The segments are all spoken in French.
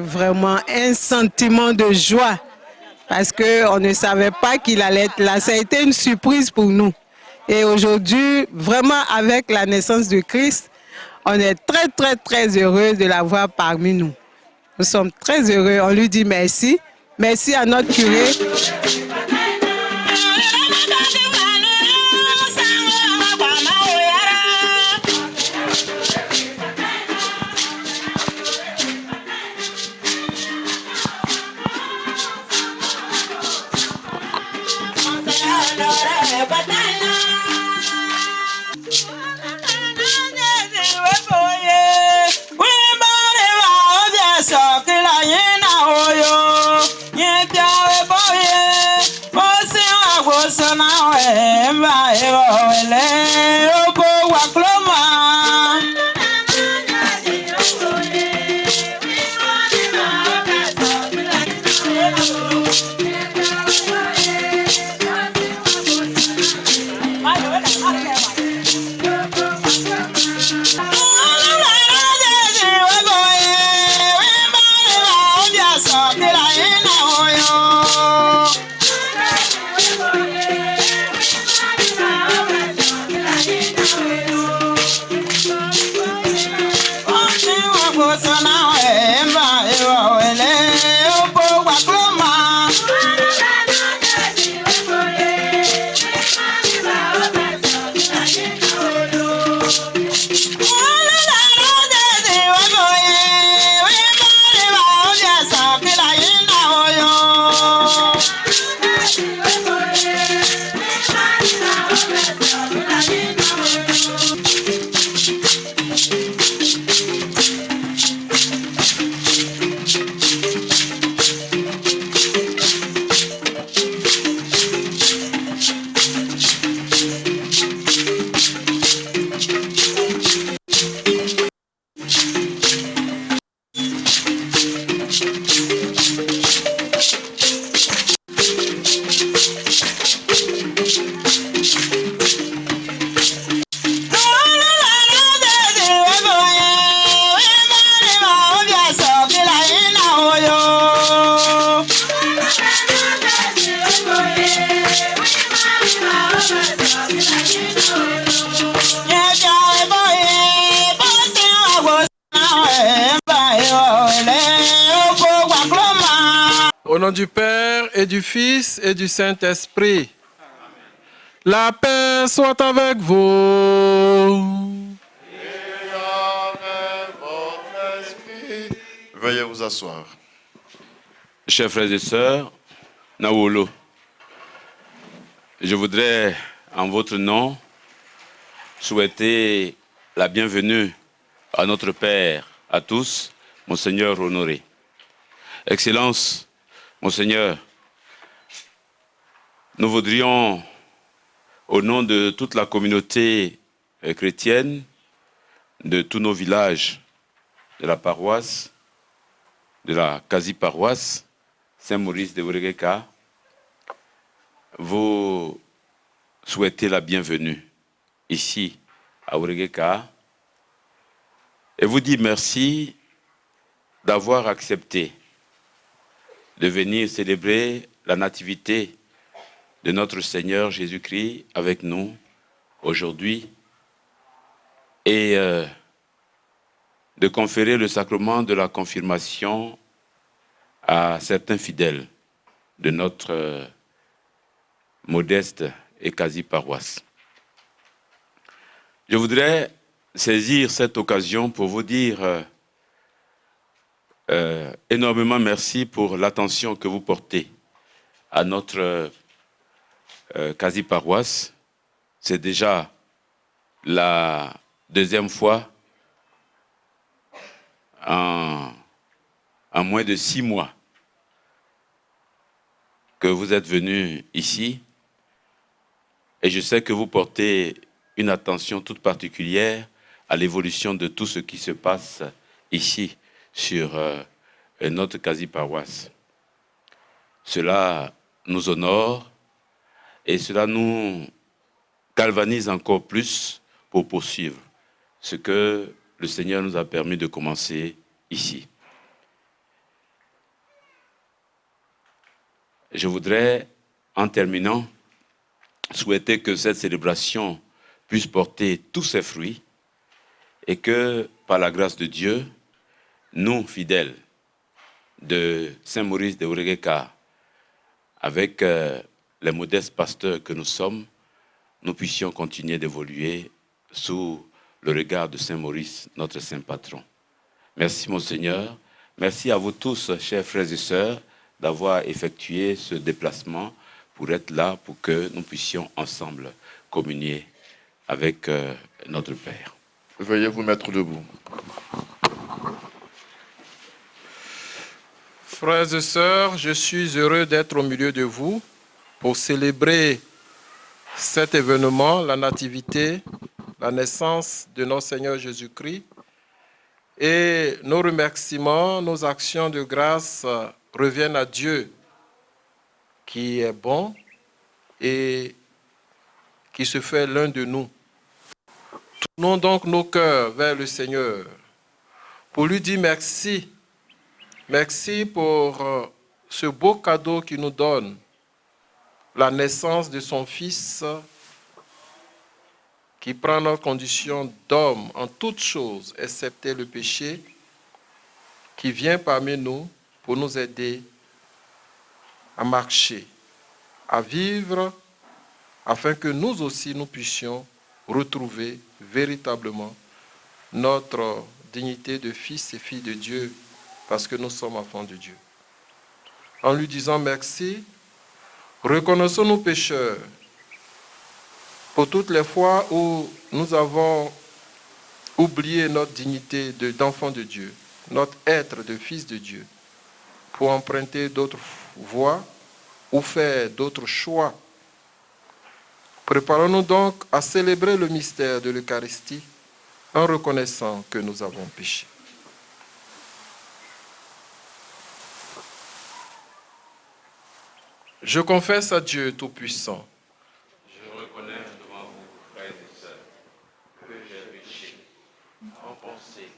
Vraiment un sentiment de joie parce qu'on ne savait pas qu'il allait être là. Ça a été une surprise pour nous. Et aujourd'hui, vraiment avec la naissance de Christ, on est très, très, très heureux de l'avoir parmi nous. Nous sommes très heureux. On lui dit merci. Merci à notre curé. Au nom du Père et du Fils et du Saint-Esprit. La paix soit avec vous. Et avec votre esprit. Veuillez vous asseoir. Chers frères et sœurs, Nawolo, je voudrais, en votre nom, souhaiter la bienvenue à notre Père, à tous, Monseigneur Honoré. Excellence, Monseigneur, nous voudrions, au nom de toute la communauté chrétienne, de tous nos villages, de la paroisse, de la quasi-paroisse, Saint-Maurice de Ouregeka, vous souhaiter la bienvenue ici à Ouregeka et vous dire merci d'avoir accepté de venir célébrer la nativité de notre Seigneur Jésus-Christ avec nous aujourd'hui et de conférer le sacrement de la confirmation à certains fidèles de notre modeste et quasi-paroisse. Je voudrais saisir cette occasion pour vous dire énormément merci pour l'attention que vous portez à notre quasi-paroisse. C'est déjà la deuxième fois en moins de 6 mois que vous êtes venus ici et je sais que vous portez une attention toute particulière à l'évolution de tout ce qui se passe ici sur notre quasi-paroisse. Cela nous honore et cela nous galvanise encore plus pour poursuivre ce que le Seigneur nous a permis de commencer ici. Je voudrais, en terminant, souhaiter que cette célébration puisse porter tous ses fruits et que, par la grâce de Dieu, nous, fidèles de Saint-Maurice de Ouréguéka, avec les modestes pasteurs que nous sommes, nous puissions continuer d'évoluer sous le regard de Saint-Maurice, notre saint patron. Merci, Monseigneur. Merci à vous tous, chers frères et sœurs, d'avoir effectué ce déplacement pour être là, pour que nous puissions ensemble communier avec notre Père. Veuillez vous mettre debout. Frères et sœurs, je suis heureux d'être au milieu de vous pour célébrer cet événement, la nativité, la naissance de notre Seigneur Jésus-Christ. Et nos remerciements, nos actions de grâce reviennent à Dieu, qui est bon et qui se fait l'un de nous. Tournons donc nos cœurs vers le Seigneur pour lui dire merci. Merci pour ce beau cadeau qu'il nous donne, la naissance de son Fils qui prend notre condition d'homme en toutes choses, excepté le péché, qui vient parmi nous pour nous aider à marcher, à vivre, afin que nous aussi nous puissions retrouver véritablement notre dignité de fils et filles de Dieu, parce que nous sommes enfants de Dieu. En lui disant merci, reconnaissons nos pécheurs pour toutes les fois où nous avons oublié notre dignité d'enfant de Dieu, notre être de fils de Dieu, pour emprunter d'autres voies ou faire d'autres choix. Préparons-nous donc à célébrer le mystère de l'Eucharistie en reconnaissant que nous avons péché. Je confesse à Dieu Tout-Puissant. Je reconnais devant vous, frères et sœurs, que j'ai péché en pensée,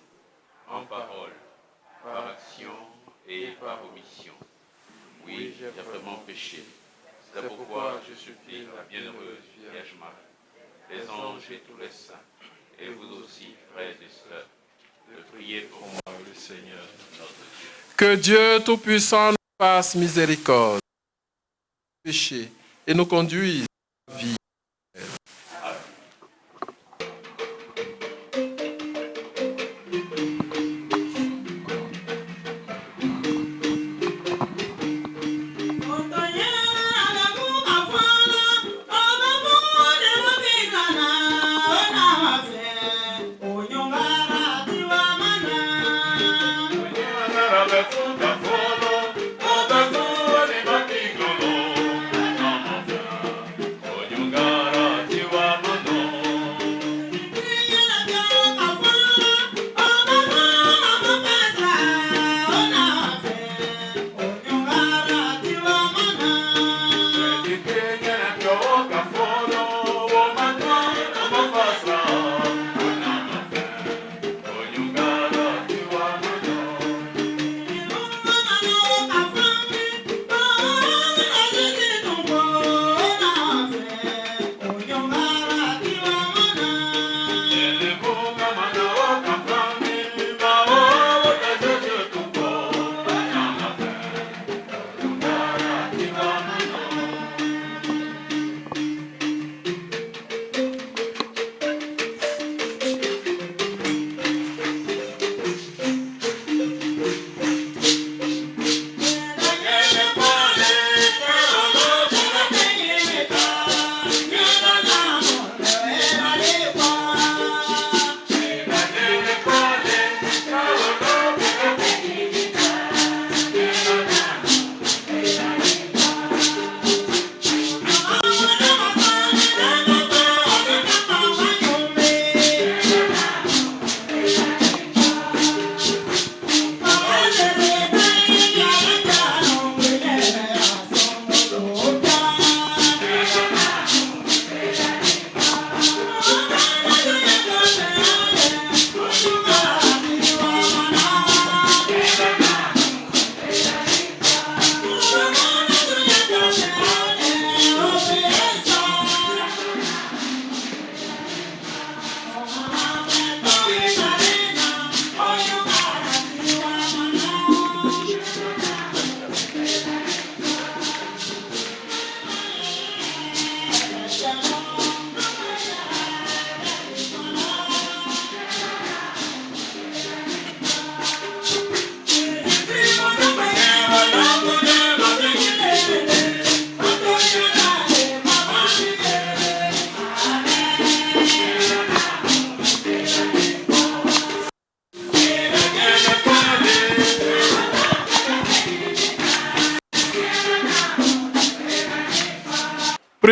en parole, par action et par omission. Oui, j'ai vraiment péché. C'est pourquoi je supplie la bienheureuse Vierge Marie, les anges et tous les saints, et vous aussi, frères et sœurs, de prier pour moi, le Seigneur, notre Dieu. Que Dieu Tout-Puissant nous fasse miséricorde, péché, et nous conduise à la vie.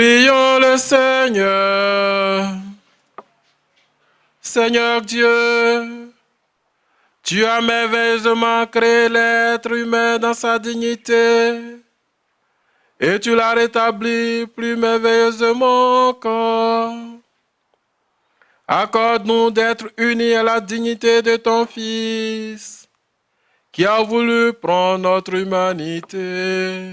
Prions le Seigneur. Seigneur Dieu, tu as merveilleusement créé l'être humain dans sa dignité et tu l'as rétabli plus merveilleusement encore. Accorde-nous d'être unis à la dignité de ton Fils, qui a voulu prendre notre humanité.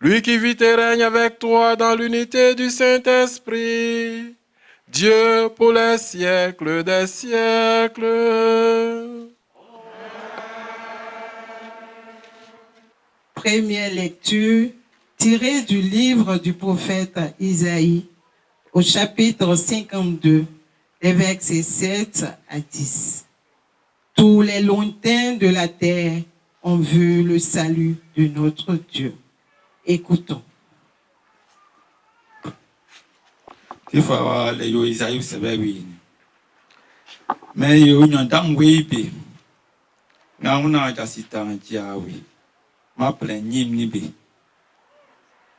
Lui qui vit et règne avec toi dans l'unité du Saint-Esprit, Dieu pour les siècles des siècles. Première lecture tirée du livre du prophète Isaïe au chapitre 52, les versets 7 à 10. Tous les lointains de la terre ont vu le salut de notre Dieu. Écoutons. Tifawa le yo Isaïe sebewi me yo nyondam weibe na una jasita njiawe ma plenyim ni be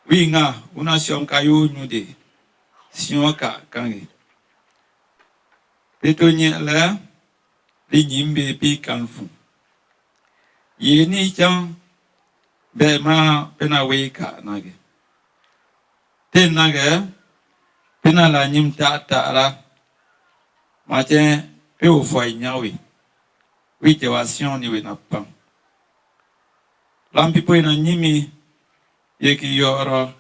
winga una shonka yo nyude sionka kange petonye la li nyimbe pi kanfu ye ni chang be ma pena weika nage ten nage pena la nyim ta la matin pe o foi nyawe wi te wasion ni we na pam lampi po na nyimi yeki yoro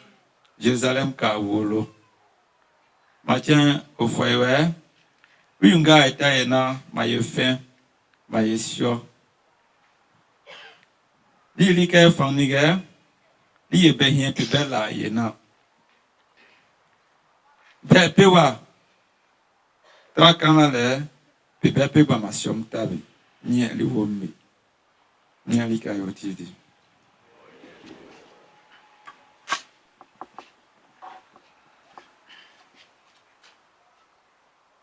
Jerusalem ka wolo matin o foi we wi nga eta na mayefen mayesio li ke fanige li be hien pe bela ye na Pewa trakana le pepe ba masiom tabi ni ali wombe ni ali kayotidi.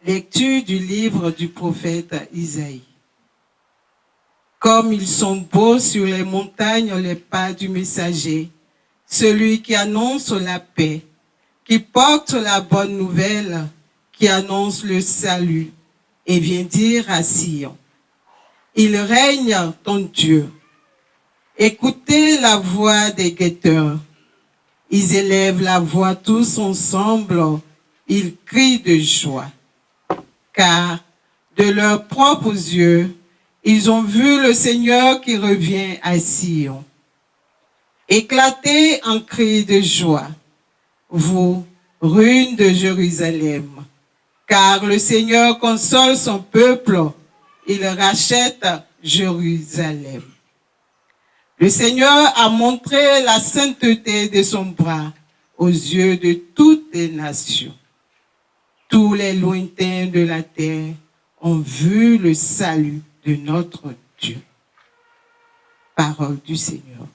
Lecture du livre du prophète Isaïe. Comme ils sont beaux sur les montagnes les pas du messager, celui qui annonce la paix, qui porte la bonne nouvelle, qui annonce le salut et vient dire à Sion, il règne ton Dieu. Écoutez la voix des guetteurs. Ils élèvent la voix tous ensemble, ils crient de joie. Car de leurs propres yeux, ils ont vu le Seigneur qui revient à Sion. Éclatez en cris de joie, vous, ruines de Jérusalem, car le Seigneur console son peuple, il rachète Jérusalem. Le Seigneur a montré la sainteté de son bras aux yeux de toutes les nations. Tous les lointains de la terre ont vu le salut de notre Dieu. Parole du Seigneur.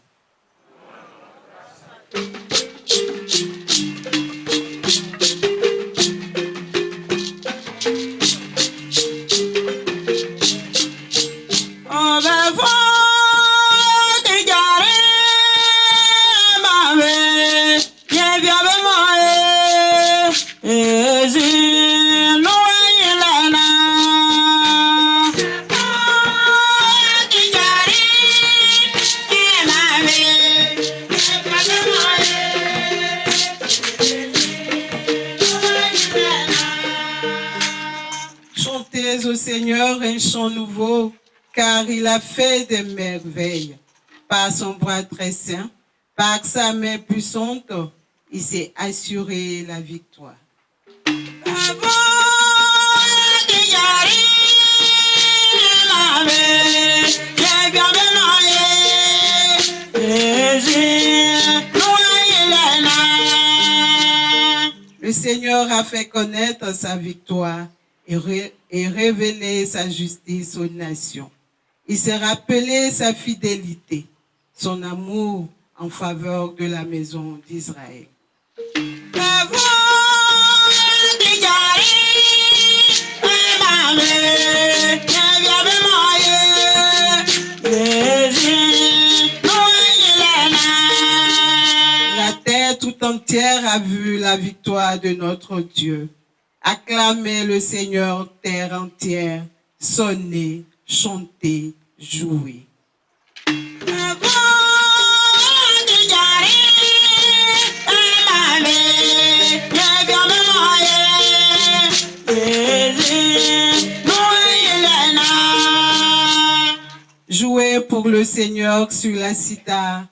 Chantez au Seigneur un chant nouveau, car il a fait des merveilles. Par son bras très saint, par sa main puissante, il s'est assuré la victoire. Le Seigneur a fait connaître sa victoire et révélé sa justice aux nations. Il s'est rappelé sa fidélité, son amour en faveur de la maison d'Israël. La terre tout entière a vu la victoire de notre Dieu. Acclamez le Seigneur, terre entière. Sonnez, chantez, jouez. Jouez pour le Seigneur sur la cithare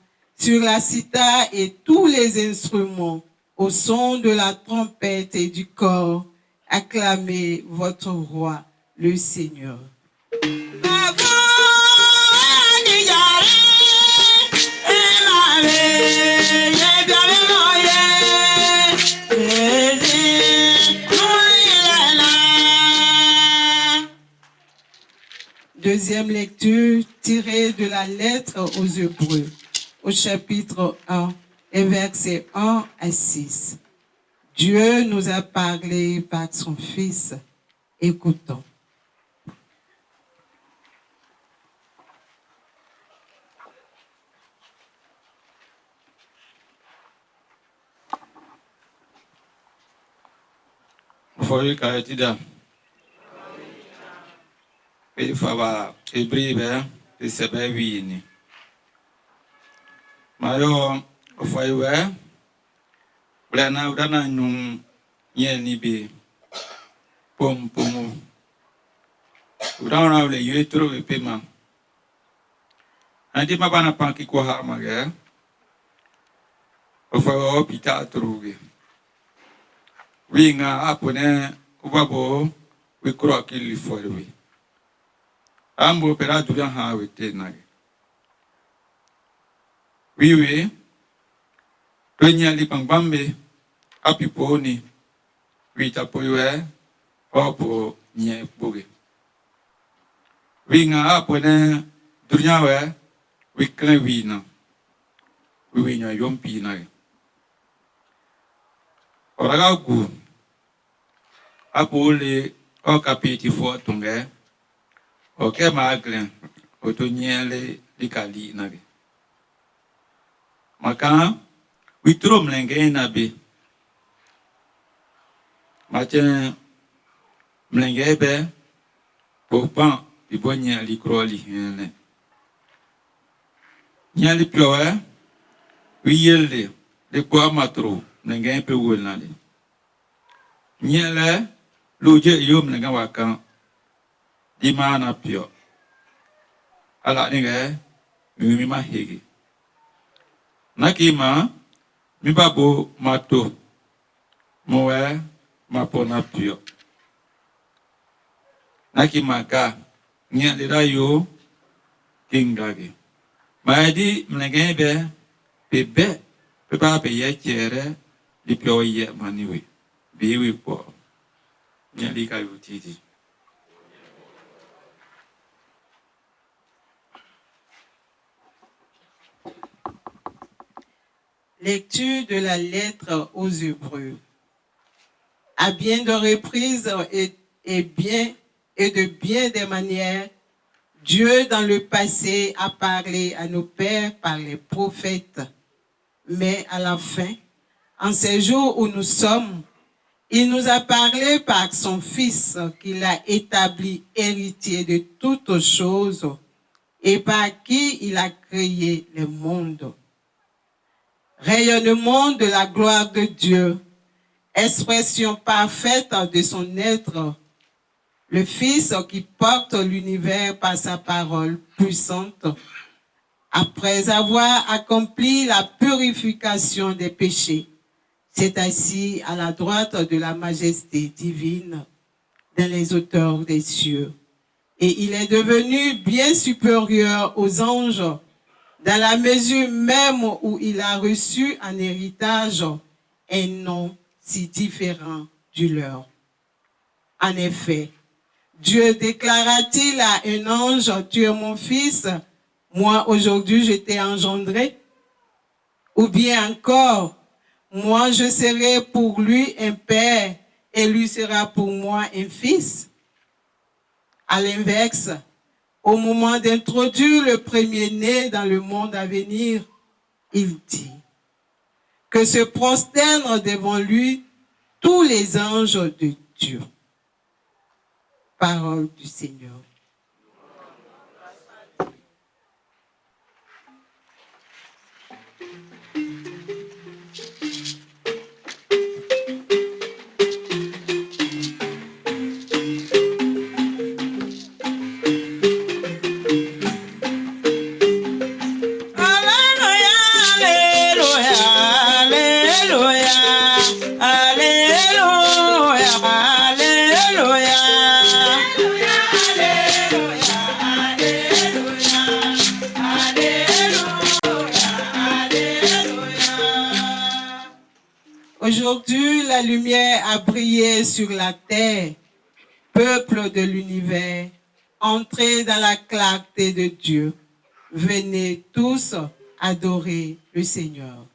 et tous les instruments, au son de la trompette et du cor. Acclamez votre roi, le Seigneur. Deuxième lecture tirée de la lettre aux Hébreux, au chapitre 1, et versets 1 à 6. Dieu nous a parlé par son Fils. Écoutons. Foi kaitida. Fava ebribe e sebe vini. Mayo foi we. Blana udana nung yeni be. Pom pomo. Udana le yetro e pema. Andi mabana panki ko ha mage. Foi hospital truge. Winga apone ubabo we kroki li forwe. Ambo pera duran ha we tenage. Wiwe Tonya li pangbambe apiponi wita poiwe opo nye boge. Winga apone duran we wikle wina. Winya yompi nage. Oraga gu apole o kapiti fo tunge o ke magle o to nyele likali nage. Maka witro mlenge na be matin mlenge be popan bibonya likroli hene nyali pioe wiyele de kwa matro mlenge pe wonale nyele loje yom mlenge wakan di mana pio ala ninge mi ma hege nakima mi babo mato moe mapona pio nakima ka nyele rayo kingage maedi mlenge be ba be ye chere di pio ye maniwe biwi po nyali ka yutiti. Lecture de la lettre aux Hébreux. À bien de reprises et de bien des manières, Dieu dans le passé a parlé à nos pères par les prophètes. Mais à la fin, en ces jours où nous sommes, il nous a parlé par son Fils qu'il a établi héritier de toutes choses et par qui il a créé le monde. Rayonnement de la gloire de Dieu, expression parfaite de son être, le Fils qui porte l'univers par sa parole puissante, après avoir accompli la purification des péchés, s'est assis à la droite de la majesté divine dans les hauteurs des cieux. Et il est devenu bien supérieur aux anges dans la mesure même où il a reçu en héritage un nom si différent du leur. En effet, Dieu déclara-t-il à un ange, « Tu es mon fils, moi aujourd'hui je t'ai engendré » ou bien encore, « Moi je serai pour lui un père et lui sera pour moi un fils » À l'inverse, au moment d'introduire le premier-né dans le monde à venir, il dit que se prosternent devant lui tous les anges de Dieu. Parole du Seigneur. Aujourd'hui, la lumière a brillé sur la terre. Peuple de l'univers, entrez dans la clarté de Dieu. Venez tous adorer le Seigneur.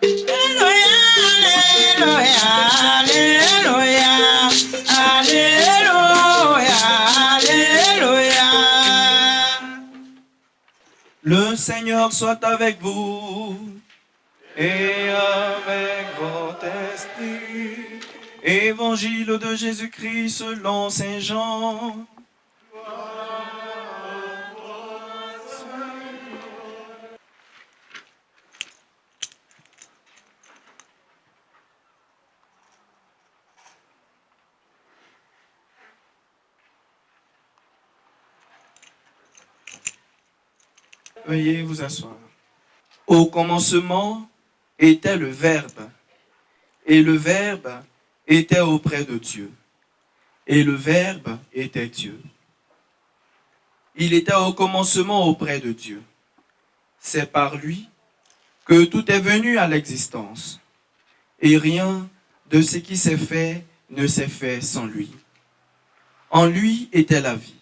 Alléluia, Alléluia, Alléluia, Alléluia. Le Seigneur soit avec vous et avec votre esprit. Évangile de Jésus-Christ selon Saint Jean. Veuillez vous asseoir. Au commencement était le Verbe, et le Verbe était auprès de Dieu, et le Verbe était Dieu. Il était au commencement auprès de Dieu. C'est par lui que tout est venu à l'existence, et rien de ce qui s'est fait ne s'est fait sans lui. En lui était la vie,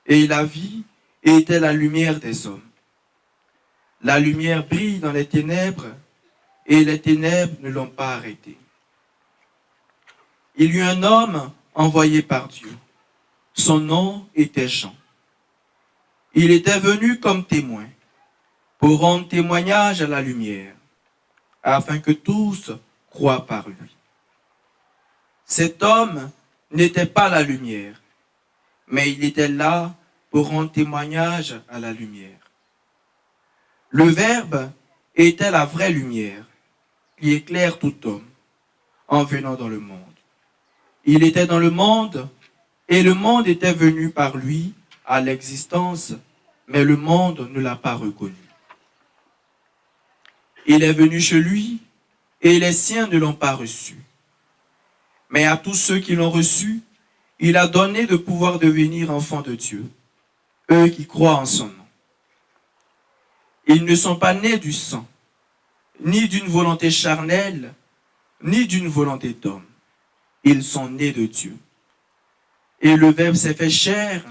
et la vie était la lumière des hommes. La lumière brille dans les ténèbres, et les ténèbres ne l'ont pas arrêtée. Il y eut un homme envoyé par Dieu. Son nom était Jean. Il était venu comme témoin pour rendre témoignage à la lumière, afin que tous croient par lui. Cet homme n'était pas la lumière, mais il était là pour rendre témoignage à la lumière. Le Verbe était la vraie lumière qui éclaire tout homme en venant dans le monde. Il était dans le monde et le monde était venu par lui à l'existence, mais le monde ne l'a pas reconnu. Il est venu chez lui et les siens ne l'ont pas reçu. Mais à tous ceux qui l'ont reçu, il a donné de pouvoir devenir enfants de Dieu, eux qui croient en son nom. Ils ne sont pas nés du sang, ni d'une volonté charnelle, ni d'une volonté d'homme. Ils sont nés de Dieu. Et le Verbe s'est fait chair,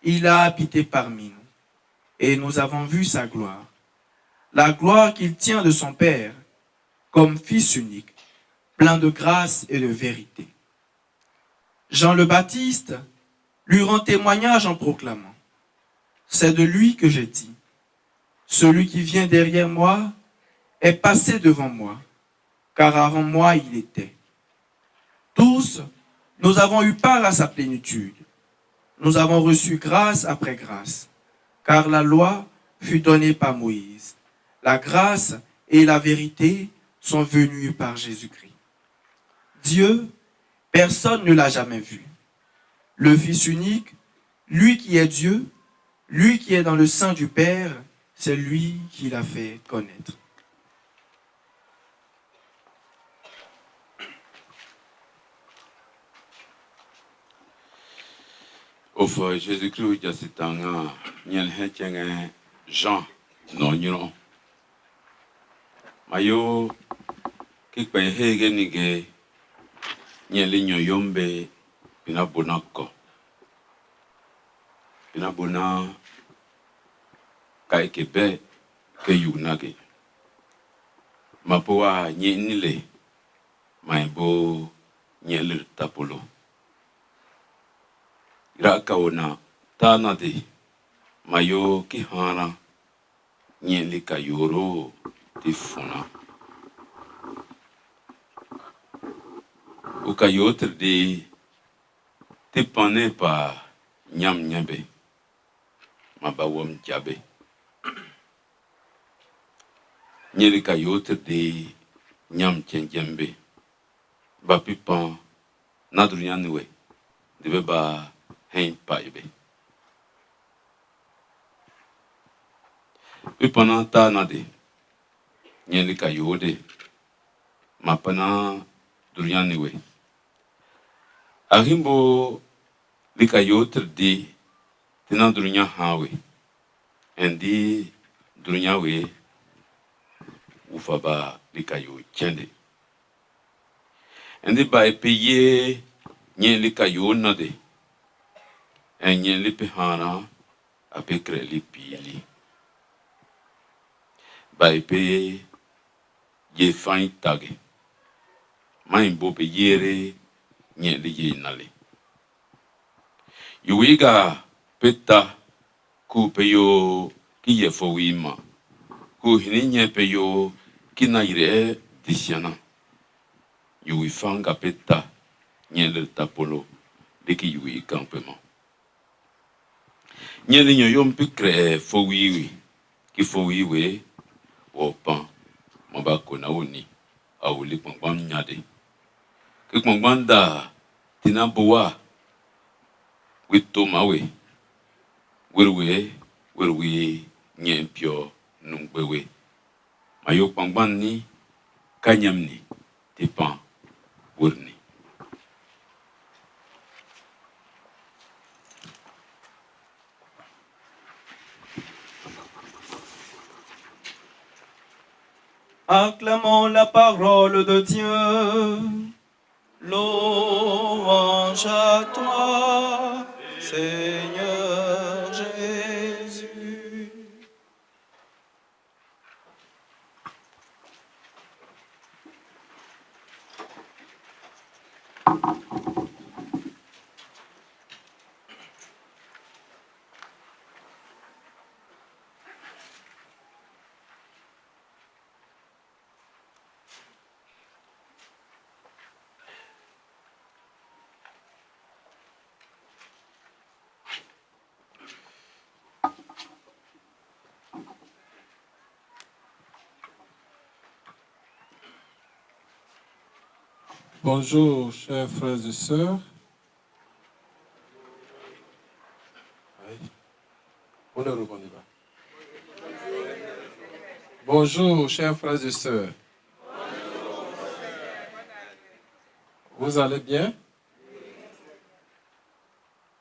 il a habité parmi nous. Et nous avons vu sa gloire, la gloire qu'il tient de son Père, comme Fils unique, plein de grâce et de vérité. Jean le Baptiste lui rend témoignage en proclamant: c'est de lui que j'ai dit, celui qui vient derrière moi est passé devant moi, car avant moi il était. Tous, nous avons eu part à sa plénitude. Nous avons reçu grâce après grâce, car la loi fut donnée par Moïse. La grâce et la vérité sont venues par Jésus-Christ. Dieu, personne ne l'a jamais vu. Le Fils unique, lui qui est Dieu, lui qui est dans le sein du Père, c'est lui qui l'a fait connaître. Au fond, Jésus-Christ, il y a cet an, il y a Jean, non, non. Mayo, qui paye Hegenige, il y a l'igno yombe, pina bonako. Pina bona, kaikebe, ke yunage. Mapoa, nye nile, maibo, nye le tapolo. Irakaona tanade mayo ki hana nyeli kayoro tifuna au caillotre de tépané par nyam nyambe, ma bawam diabe. Nye le caillotre de nyam tchenjembe, ba pipan nadrunyanwe, de ba hein paibe. Pipan ta nade, nye le caillotre, ma pana drunyanwe. Arimbo li caillotre de tenan drunya hawe, endi drunyawe. Ufaba likayo tiende. Ende ba payé nyen likayo nade. En nyen li pehana ape kre li pili. Ba payé ye fain tage. Main bo payere nyen li ye nale. Yuiga peta ku peyo ki ye fowima. Ku hininye peyo kina ire disiana. Yui fanga peta nye le tapolo de ki yui campement. Nye le nyom pikre fowiwi ki fowiwe opan mabako na oni awuli pangban nyade. Ki pangban da tinaboa wito mawe werwe nye pio nungbewe. Mayo pangban ni kanyam ni tipan wurni. Acclamons la parole de Dieu. Louange à toi, Seigneur Jésus. Bonjour, chers frères et sœurs. Bonjour, chers frères et sœurs. Vous allez bien?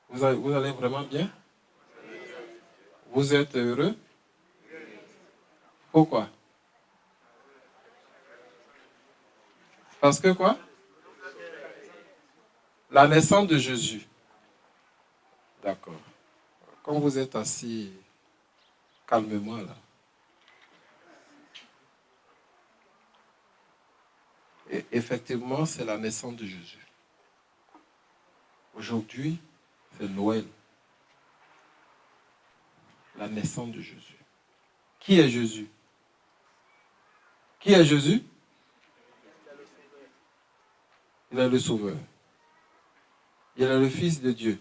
Vous allez vraiment bien? Vous êtes heureux? Pourquoi? Parce que quoi? La naissance de Jésus. D'accord. Quand vous êtes assis, calmement là. Et effectivement, c'est la naissance de Jésus. Aujourd'hui, c'est Noël. La naissance de Jésus. Qui est Jésus? Qui est Jésus? Il est le Sauveur. Il est le Fils de Dieu.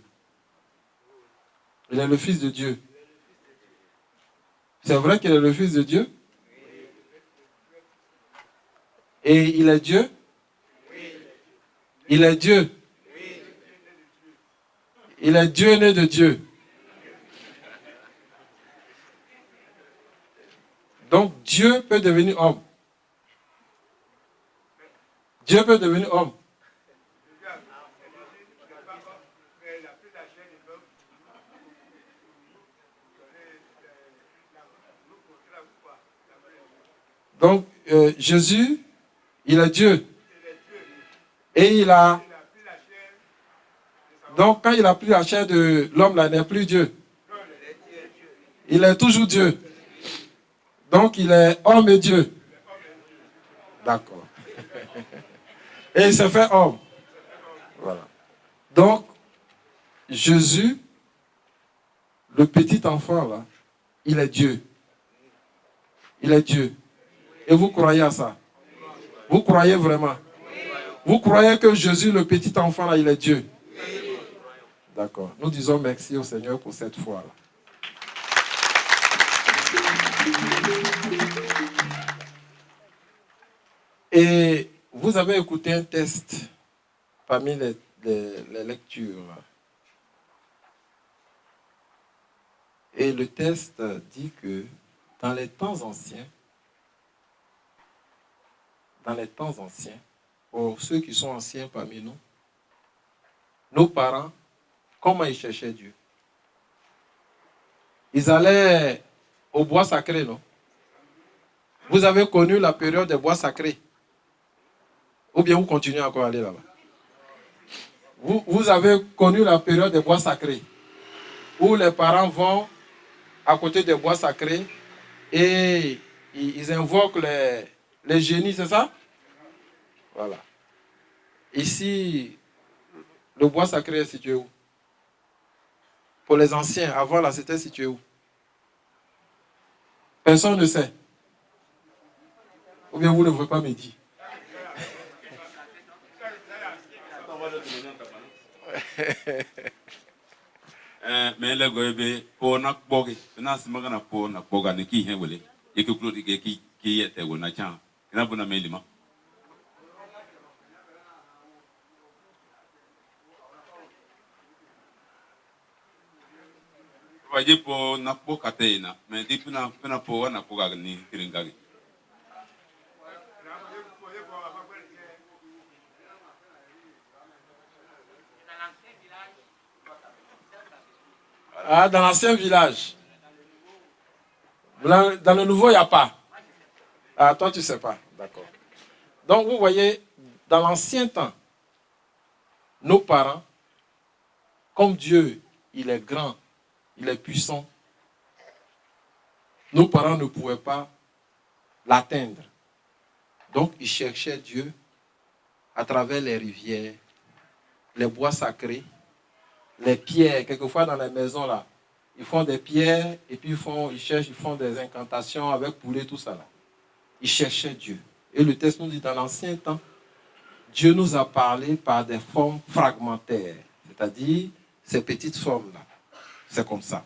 Il est le Fils de Dieu. C'est vrai qu'il est le Fils de Dieu? Et il est Dieu? Il est Dieu. Il est Dieu né de Dieu. Donc Dieu peut devenir homme. Dieu peut devenir homme. Donc, Jésus, il est Dieu. Et il a... Donc, quand il a pris la chair de l'homme, là, il n'est plus Dieu. Il est toujours Dieu. Donc, il est homme et Dieu. D'accord. Et il se fait homme. Voilà. Donc, Jésus, le petit enfant, là, il est Dieu. Il est Dieu. Et vous croyez à ça? Vous croyez vraiment? Vous croyez que Jésus, le petit enfant, là, il est Dieu? D'accord. Nous disons merci au Seigneur pour cette foi-là. Et vous avez écouté un test parmi les lectures. Et le test dit que dans les temps anciens, pour ceux qui sont anciens parmi nous, nos parents, comment ils cherchaient Dieu? Ils allaient au bois sacré, non? Vous avez connu la période des bois sacrés? Ou bien vous continuez encore à aller là-bas? Vous avez connu la période des bois sacrés, où les parents vont à côté des bois sacrés et ils invoquent les génies, c'est ça? Voilà. Ici, le bois sacré est situé où? Pour les anciens, avant là, c'était situé où? Personne ne sait. Ou bien vous ne voulez pas me dire? Mais le gobe pour nak bogi, na simagana pour nak boga ne ki hewele. Et que Claude qui était au Nachan. Na bona melima. Voyez pour nak boka teina, mais depuis na pena pour na boga ni tiringagi. Ah, dans l'ancien village. Dans le nouveau, il n'y a pas. Ah, toi, tu ne sais pas. D'accord. Donc, vous voyez, dans l'ancien temps, nos parents, comme Dieu, il est grand, il est puissant, nos parents ne pouvaient pas l'atteindre. Donc, ils cherchaient Dieu à travers les rivières, les bois sacrés, les pierres. Quelquefois, dans les maisons, là, ils font des pierres et puis ils font des incantations avec poulet, tout ça. Là. Ils cherchaient Dieu. Et le texte nous dit, dans l'ancien temps, Dieu nous a parlé par des formes fragmentaires, c'est-à-dire ces petites formes-là. C'est comme ça.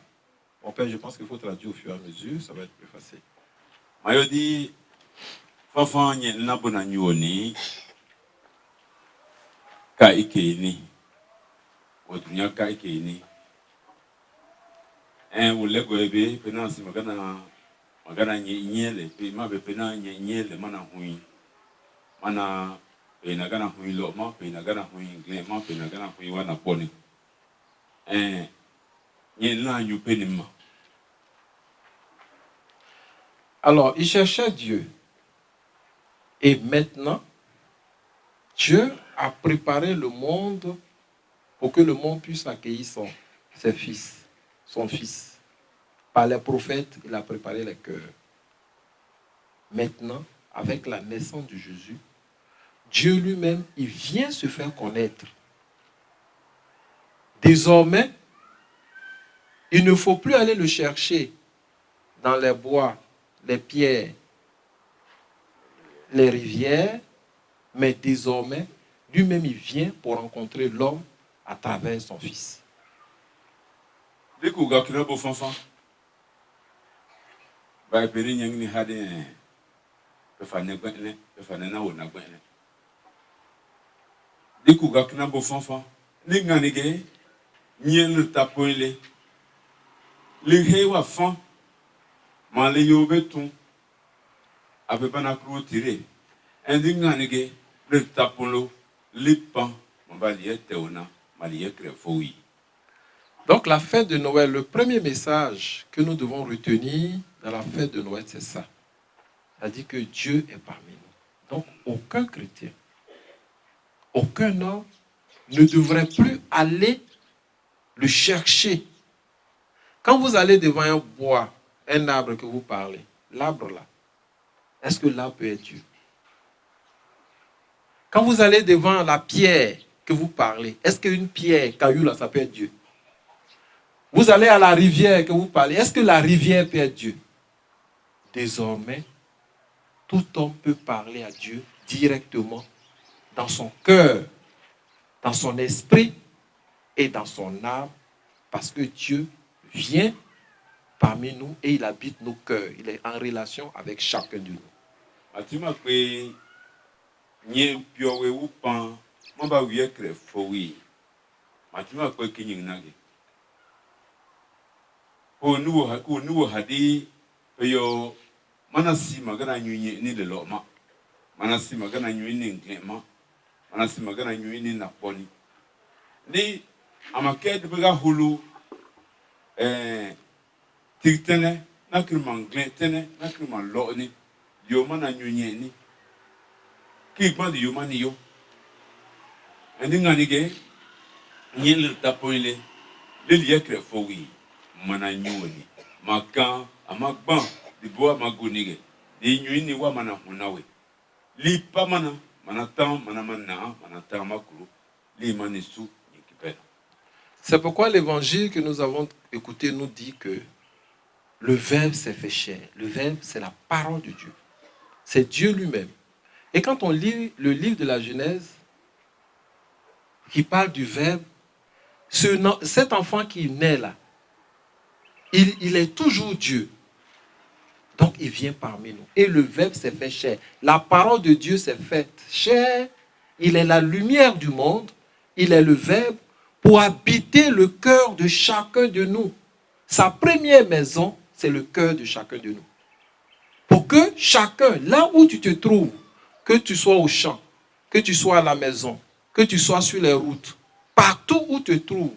Mon père, je pense qu'il faut traduire au fur et à mesure, ça va être plus facile. Mayodi, Fafan nye nabona nyoni, ka ikeni, otunya ka ikeni. Ou le goebe, penansi magana nyele, pe mabe pena nyele mana hui, mana pena gana hui lo ma, pena gana hui ingle ma, pena gana hui wana poni. Nyele na nyupeni ma. Alors, il cherchait Dieu. Et maintenant, Dieu a préparé le monde pour que le monde puisse accueillir ses fils, son fils. Par les prophètes, il a préparé les cœurs. Maintenant, avec la naissance de Jésus, Dieu lui-même, il vient se faire connaître. Désormais, il ne faut plus aller le chercher dans les bois, les pierres, les rivières, mais désormais, lui-même, il vient pour rencontrer l'homme à travers son fils. Dès que vous avez un beau fanfan, vous avez un dès que vous avez un beau fanfan, vous avez un tapoile, les hewa fan, malé yobeton, avec un accro tiré, un dinganige, le tapolo, les pans, mon balier teona, malier créfoui. Donc la fête de Noël, le premier message que nous devons retenir dans la fête de Noël, c'est ça. C'est-à-dire que Dieu est parmi nous. Donc aucun chrétien, aucun homme ne devrait plus aller le chercher. Quand vous allez devant un bois, un arbre que vous parlez, l'arbre là, est-ce que l'arbre peut être Dieu? Quand vous allez devant la pierre que vous parlez, est-ce qu'une pierre, caillou là, ça peut être Dieu? Vous allez à la rivière que vous parlez, est-ce que la rivière peut être Dieu? Désormais, tout homme peut parler à Dieu directement dans son cœur, dans son esprit et dans son âme, parce que Dieu vient parmi nous et il habite nos cœurs. Il est en relation avec chacun de nous. Atima kwe nye piowe upan mamba wiye kre fowi. Atima kwe kinyin nage. Ko nuwo hadi yo manasi magana nyunye ni lelo ma. Manasi magana nyunye ni nglema. Manasi magana nyunye ni naponi. Ni amake dubega hulu tiktene nakirman glentene nakirman lo ni yo mana nyunye ni ki gbandi yo mani yo andi ngani ge nyel tapoile le liekre fowi mana nyoni maka amagban di boa magonige di nyuni wa mana hunawe li pa mana tam mana tam makuru li manisu nikipela. C'est pourquoi l'évangile que nous avons écouté nous dit que le Verbe s'est fait chair. Le Verbe, c'est la parole de Dieu. C'est Dieu lui-même. Et quand on lit le livre de la Genèse, qui parle du Verbe, cet enfant qui naît là, il est toujours Dieu. Donc il vient parmi nous. Et le Verbe s'est fait chair. La parole de Dieu s'est faite chair. Il est la lumière du monde. Il est le Verbe pour habiter le cœur de chacun de nous. Sa première maison, c'est le cœur de chacun de nous. Pour que chacun, là où tu te trouves, que tu sois au champ, que tu sois à la maison, que tu sois sur les routes, partout où tu te trouves,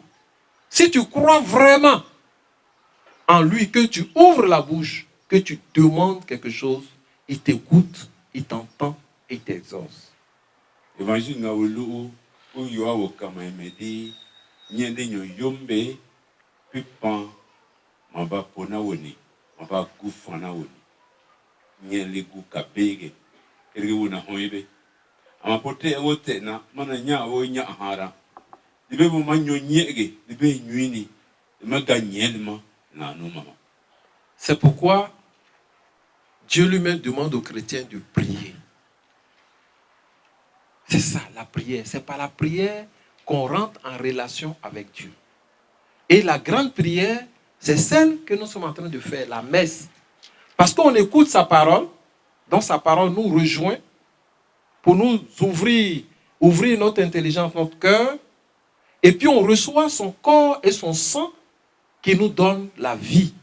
si tu crois vraiment en lui, que tu ouvres la bouche, que tu demandes quelque chose, il t'écoute, il t'entend et il t'exauce. Évangile na wulu ou yo awo kama emedi nyende nyo yombe pipan maba pona woni maba gufana woni nyele gu kabege kerge wona hoybe amapote wote na mana nya wo nya hara dibe mo manyo nyege dibe nyuini maga nyelma na no mama. C'est pourquoi Dieu lui-même demande aux chrétiens de prier. C'est ça, la prière. C'est par la prière qu'on rentre en relation avec Dieu. Et la grande prière, c'est celle que nous sommes en train de faire, la messe. Parce qu'on écoute sa parole, donc sa parole nous rejoint pour nous ouvrir notre intelligence, notre cœur, et puis on reçoit son corps et son sang qui nous donnent la vie.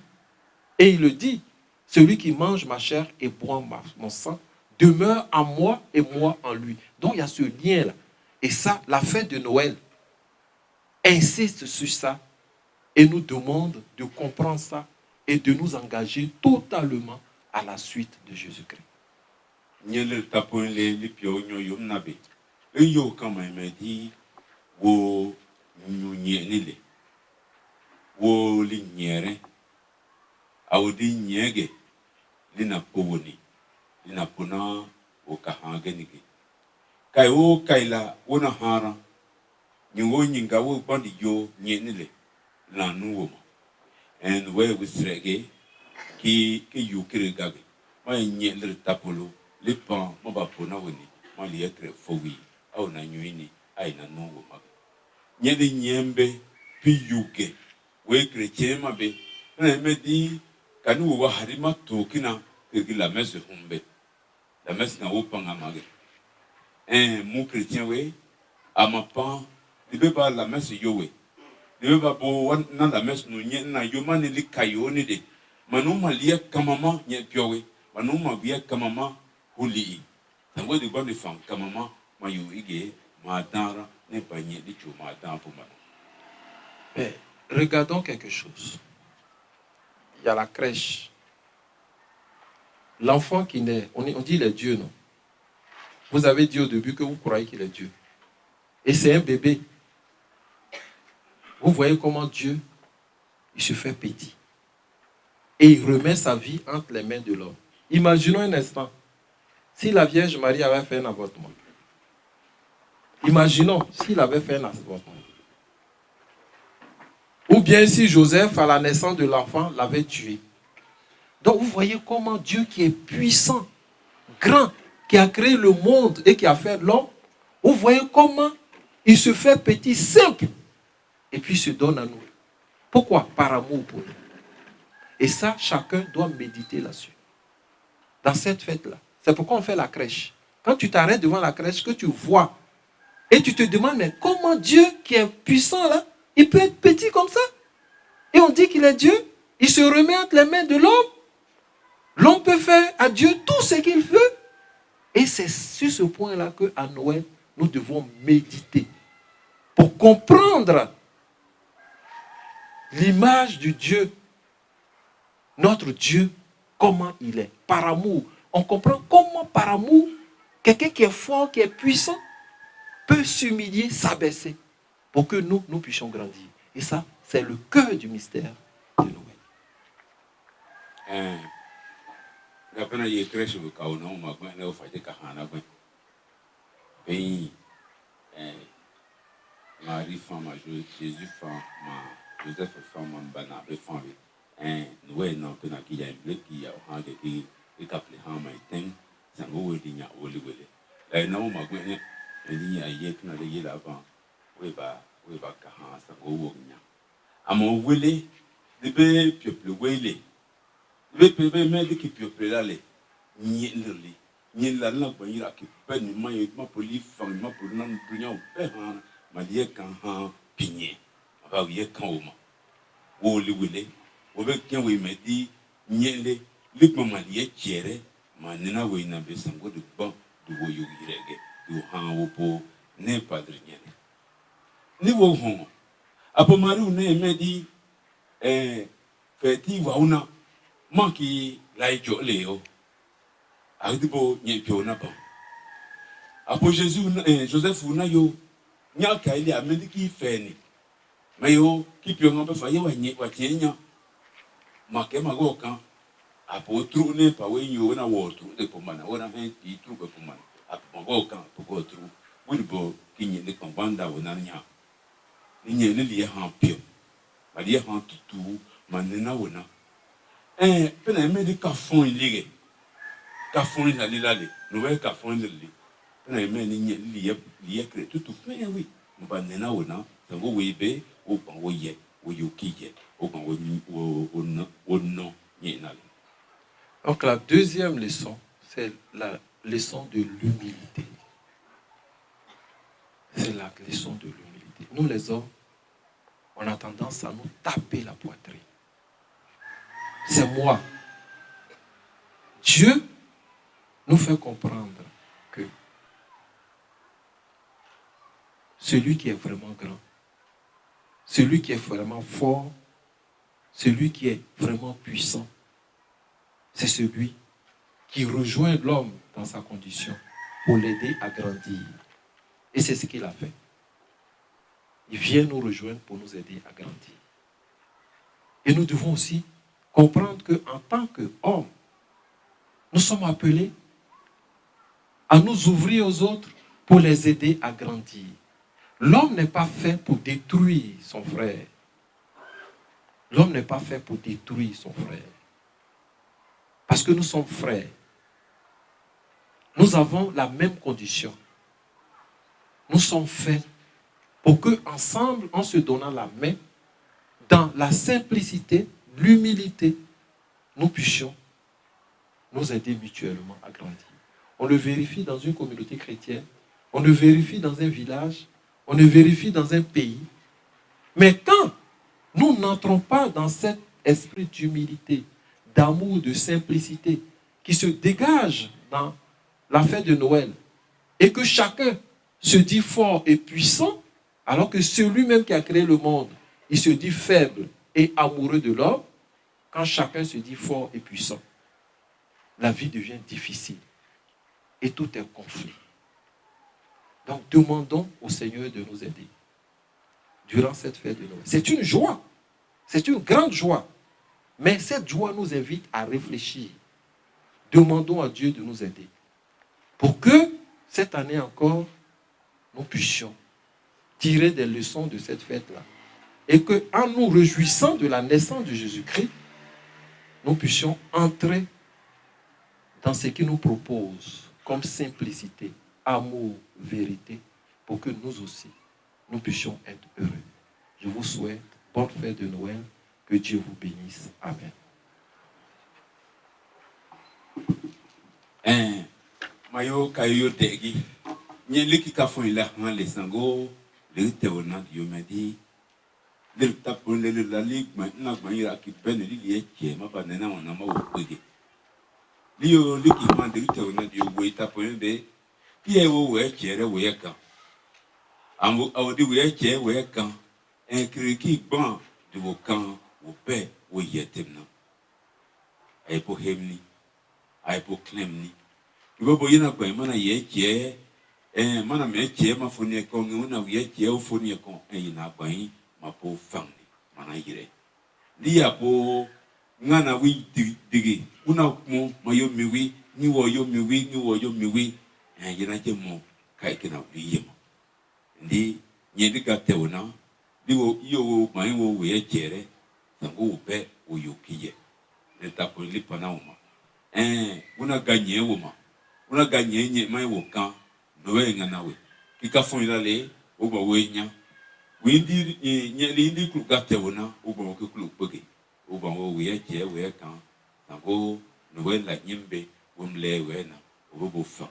Et il le dit, celui qui mange ma chair et boit mon sang demeure en moi et moi en lui. Donc il y a ce lien-là. Et ça, la fête de Noël insiste sur ça et nous demande de comprendre ça et de nous engager totalement à la suite de Jésus-Christ. Nyele tapon le lipio nyo yom nabe. Eyo kama emedi wo nyunye nile. Wo li nyere. Audi nyege lina powoni. Lina pona o kahangenige. Kai o kaila wona hara. Nyingo nyinga wo bandi yo nyenile la nuwo. And where we srege ki yukire gage. Ma nyele tapolo le pan mo ba pona woni. Ma li ekre fowi. Au na nyuini ai na nuwo ma. Nyele nyembe pi yuke. We chrétien ma be. Na medi kanu wa harima tokina ke la messe humbe. La messe na wo panga mage. Mon chrétien we amapan de ba la messe yowe de ba bo na la messe no nye na yo mani li kayo ni de manuma liya kamama nye piowe manuma biya kamama huli tango de ba de fam kamama mayu ige ma dara ne pa nye di chu ma dan pour ma. Mais regardons quelque chose. Il y a la crèche. L'enfant qui naît, on dit il est Dieu, non? Vous avez dit au début que vous croyez qu'il est Dieu. Et c'est un bébé. Vous voyez comment Dieu, il se fait petit. Et il remet sa vie entre les mains de l'homme. Imaginons un instant, si la Vierge Marie avait fait un avortement. Imaginons s'il avait fait un avortement. Ou bien si Joseph, à la naissance de l'enfant, l'avait tué. Donc vous voyez comment Dieu qui est puissant, grand, qui a créé le monde et qui a fait l'homme, Vous voyez comment il se fait petit, simple, et puis il se donne à nous. Pourquoi? Par amour pour nous. Et ça, chacun doit méditer là-dessus. Dans cette fête-là. C'est pourquoi on fait la crèche. Quand tu t'arrêtes devant la crèche, que tu vois, et tu te demandes, mais comment Dieu, qui est puissant là, il peut être petit comme ça? Et on dit qu'il est Dieu. Il se remet entre les mains de l'homme. L'homme peut faire à Dieu tout ce qu'il veut. Et c'est sur ce point-là qu'à Noël, nous devons méditer pour comprendre l'image du Dieu, notre Dieu, comment il est, par amour. On comprend comment par amour, quelqu'un qui est fort, qui est puissant, peut s'humilier, s'abaisser, pour que nous puissions grandir. Et ça, c'est le cœur du mystère de Noël. Marie femme, Jésus femme, Joseph femme, Bana femme. Noël non peut n'a qu'il y a un bleu qui a un qui est appelé en matin, ça vaut le dîner au lieu. Là non ma gwen, il y a hier qui n'a lié l'avant, oui bah cahan ça vaut le dîner. À mon wele, de be peuple wele, de be mais de qui peuple là les, ni la langue pour y a qui peine ma pour lui femme ma pour non pour n'y père ma lié quand han pigné, va y quand au ma, ou le wele. Avec qui me dit, niele, le maman lié tiere, ma nena we na besango de ban, de woyo irege, de han opo, ne padre niele. Ni wo hon. Apo maru ne me dit, feti wauna, manki laijo leo. Agdibo nye pio na ban. Apo Jésus, Joseph na yo, nyaka ili amedi ki feni. Mayo, ki pio ngombe fa ye wa tienya. Make mago kan apo tru ne pa we nyo na wo tru de pomana ora he ti tru be pomana apo mago kan apo go tru we bo kinye ne kan banda wo na nya nye ne li ha pio ma li ha tutu ma ne na wo na pe na me de ka fon ile ka fon la li la le no we ka fon le pe na me ni nye li kre tutu fe we no ba ne na wo na ngo we be o pa wo ye wo yo ki ye. Donc la deuxième leçon, c'est la leçon de l'humilité. C'est la leçon de l'humilité. Nous les hommes, on a tendance à nous taper la poitrine. C'est moi. Dieu nous fait comprendre que celui qui est vraiment grand, celui qui est vraiment fort, celui qui est vraiment puissant, c'est celui qui rejoint l'homme dans sa condition pour l'aider à grandir. Et c'est ce qu'il a fait. Il vient nous rejoindre pour nous aider à grandir. Et nous devons aussi comprendre qu'en tant qu'hommes, nous sommes appelés à nous ouvrir aux autres pour les aider à grandir. L'homme n'est pas fait pour détruire son frère. L'homme n'est pas fait pour détruire son frère. Parce que nous sommes frères. Nous avons la même condition. Nous sommes faits pour que, ensemble, en se donnant la main, dans la simplicité, l'humilité, nous puissions nous aider mutuellement à grandir. On le vérifie dans une communauté chrétienne, on le vérifie dans un village, on le vérifie dans un pays. Mais quand nous n'entrons pas dans cet esprit d'humilité, d'amour, de simplicité qui se dégage dans la fête de Noël et que chacun se dit fort et puissant, alors que celui même qui a créé le monde, il se dit faible et amoureux de l'homme, quand chacun se dit fort et puissant, la vie devient difficile et tout est conflit. Donc demandons au Seigneur de nous aider durant cette fête de Noël. C'est une joie. C'est une grande joie. Mais cette joie nous invite à réfléchir. Demandons à Dieu de nous aider. Pour que cette année encore, nous puissions tirer des leçons de cette fête-là. Et qu'en nous réjouissant de la naissance de Jésus-Christ, nous puissions entrer dans ce qu'il nous propose comme simplicité, amour, vérité pour que nous aussi, nous puissions être heureux. Je vous souhaite bonne fête de Noël. Que Dieu vous bénisse. Amen. Mayo kayo degi nye liki ka fo ila han le sango le te ona dio medi le tapo le la lig ma na gba ira ki ben li ye che ma ba na ona ma wo pege li yo liki man de te ona dio wo tapo be ye wo we che re wo ye kan amu awodi we che we kan en kriki gbon de wo kan wo be wo ye temna ay po hemni ay po klemni Ibo yina kwa mana yeche mana meche ma foni ko nguna yeche o foni ko yina kwa ma po family mana yire liya po ngana wi digi una mo mayo miwi ni wo yo miwi yina je mo kai kina wi yemo ndi nyedi ka teona diwo yo mai wo yeche re sango be o yo kiye ne tapo lipana uma una ganye wo ma una gagné nye mai wo kan nowe ngana we kika fon ila le o ba we nya windi nye lindi ku gate wona o ba ko ku pege o ba wo we je we kan na go nowe la nyimbe wo mle we na o bo fa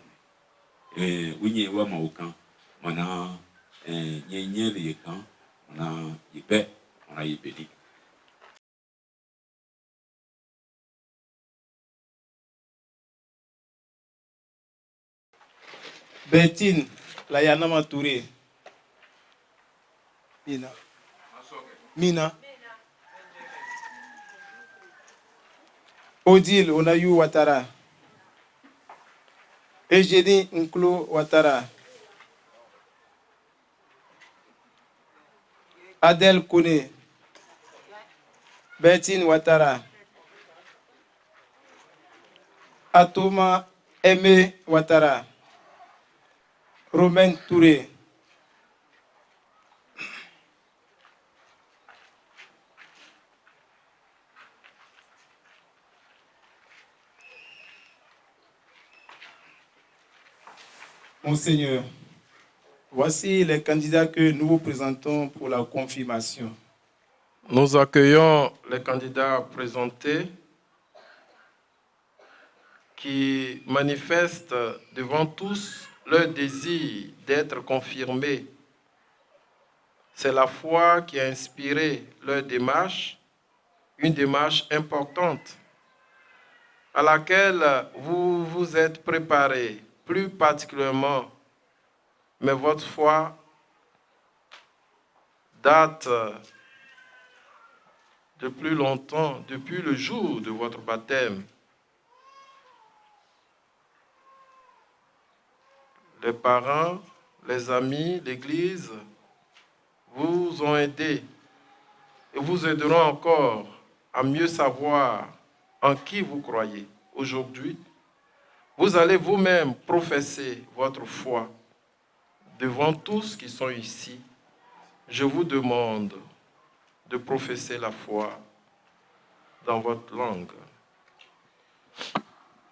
unye wa ma wo kan mana nye le kan na yibe na yibeli Bertine Layanama Touré. Mina. Odile Onayu Ouattara. Eugénie Nklo Ouattara. Adèle Kone. Bertine Ouattara. Atoma Aimé Ouattara. Romain Touré. Monseigneur, voici les candidats que nous vous présentons pour la confirmation. Nous accueillons les candidats présentés qui manifestent devant tous leur désir d'être confirmés. C'est la foi qui a inspiré leur démarche, une démarche importante à laquelle vous vous êtes préparés plus particulièrement, mais votre foi date de plus longtemps, depuis le jour de votre baptême. Les parents, les amis, l'Église vous ont aidé et vous aideront encore à mieux savoir en qui vous croyez. Aujourd'hui, vous allez vous-même professer votre foi devant tous qui sont ici. Je vous demande de professer la foi dans votre langue.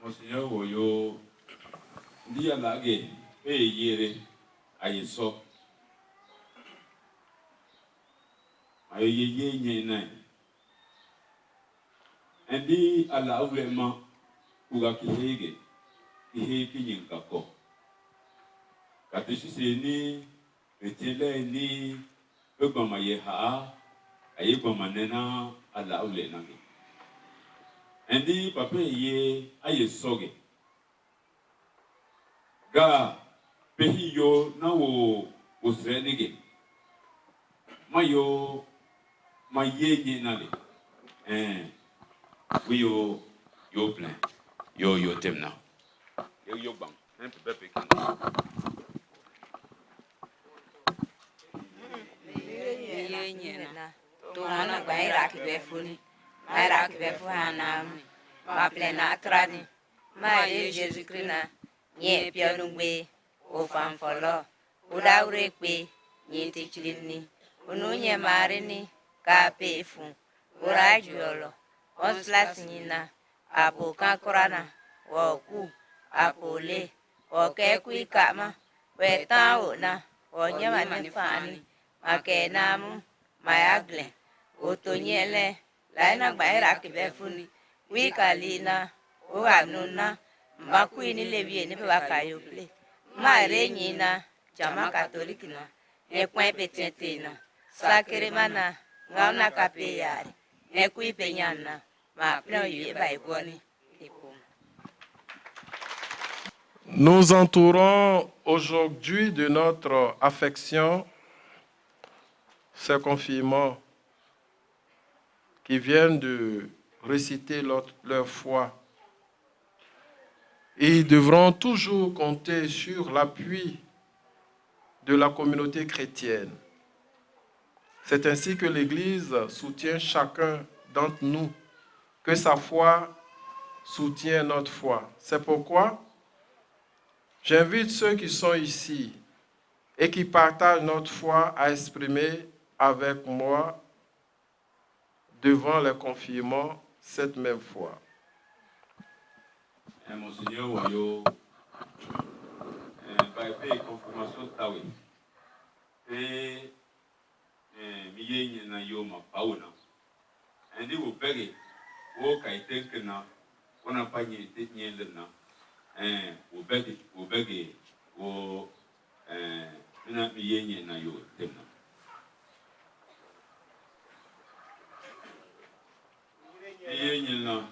Monseigneur Woyo dia lage yere ayeso ayo ye nye na endi ala vraiment uga kihege kinyin kako katishise ni etele ni egoma ye ha ayegoma nena ala ule nangi endi papa ye ayesoge ga pehiyo na wo osrenige mayo mayenye nale wiyo yo plan yo temna yo bang en pepe yenye na to hana gbaira ki befuni maira ki befu hana ma plena trani ma ye Jésus Christ na nye pianugbe o fanfolo o daure pe nye tichilini unu nye marini ka pefu o rajuolo on slas nyina apo kankorana wo ku apo le o ke ku ikama we tan o na onye manifani makenamu mayagle otonyele laina gbaira kibefuni wikalina oanuna mbakuini lebie ne bakayo ple marenyina jama katolikina ekwe petentina sakremana ngauna kapeyari ekui penyana ma plan yue baigoni. Nous entourons aujourd'hui de notre affection ces confirmants qui viennent de réciter leur foi. Et ils devront toujours compter sur l'appui de la communauté chrétienne. C'est ainsi que l'Église soutient chacun d'entre nous, que sa foi soutient notre foi. C'est pourquoi j'invite ceux qui sont ici et qui partagent notre foi à exprimer avec moi devant les confirmants cette même foi. Monseigneur Wayo, confirmation tawe. Et miye na yo ma pauna. Andi wo bege wo kai tenkena ona panye tetnyele na. Wo bege wo na miye na yo temna. Miye na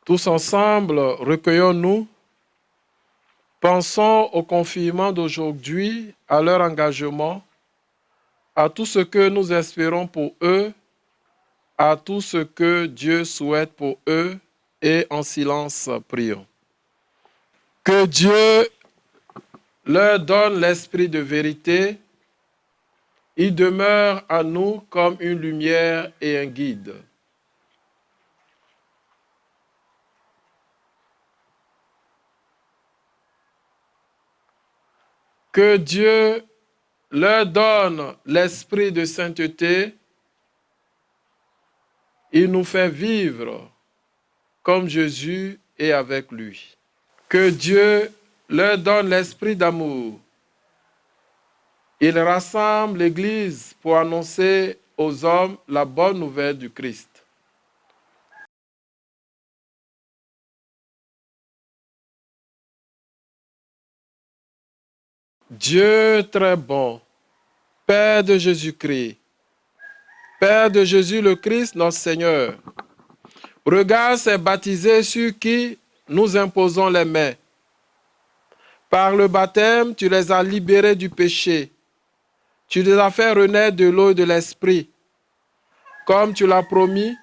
Tous ensemble, recueillons-nous, pensons aux confirmants d'aujourd'hui, à leur engagement, à tout ce que nous espérons pour eux, à tout ce que Dieu souhaite pour eux, et en silence, prions. Que Dieu leur donne l'esprit de vérité, il demeure à nous comme une lumière et un guide. Que Dieu leur donne l'esprit de sainteté, il nous fait vivre comme Jésus est avec lui. Que Dieu leur donne l'esprit d'amour. Il rassemble l'Église pour annoncer aux hommes la bonne nouvelle du Christ. Dieu très bon, Père de Jésus-Christ, Père de Jésus le Christ, notre Seigneur, regarde ces baptisés sur qui nous imposons les mains. Par le baptême, tu les as libérés du péché. Tu les as fait renaître de l'eau et de l'esprit. Comme tu l'as promis,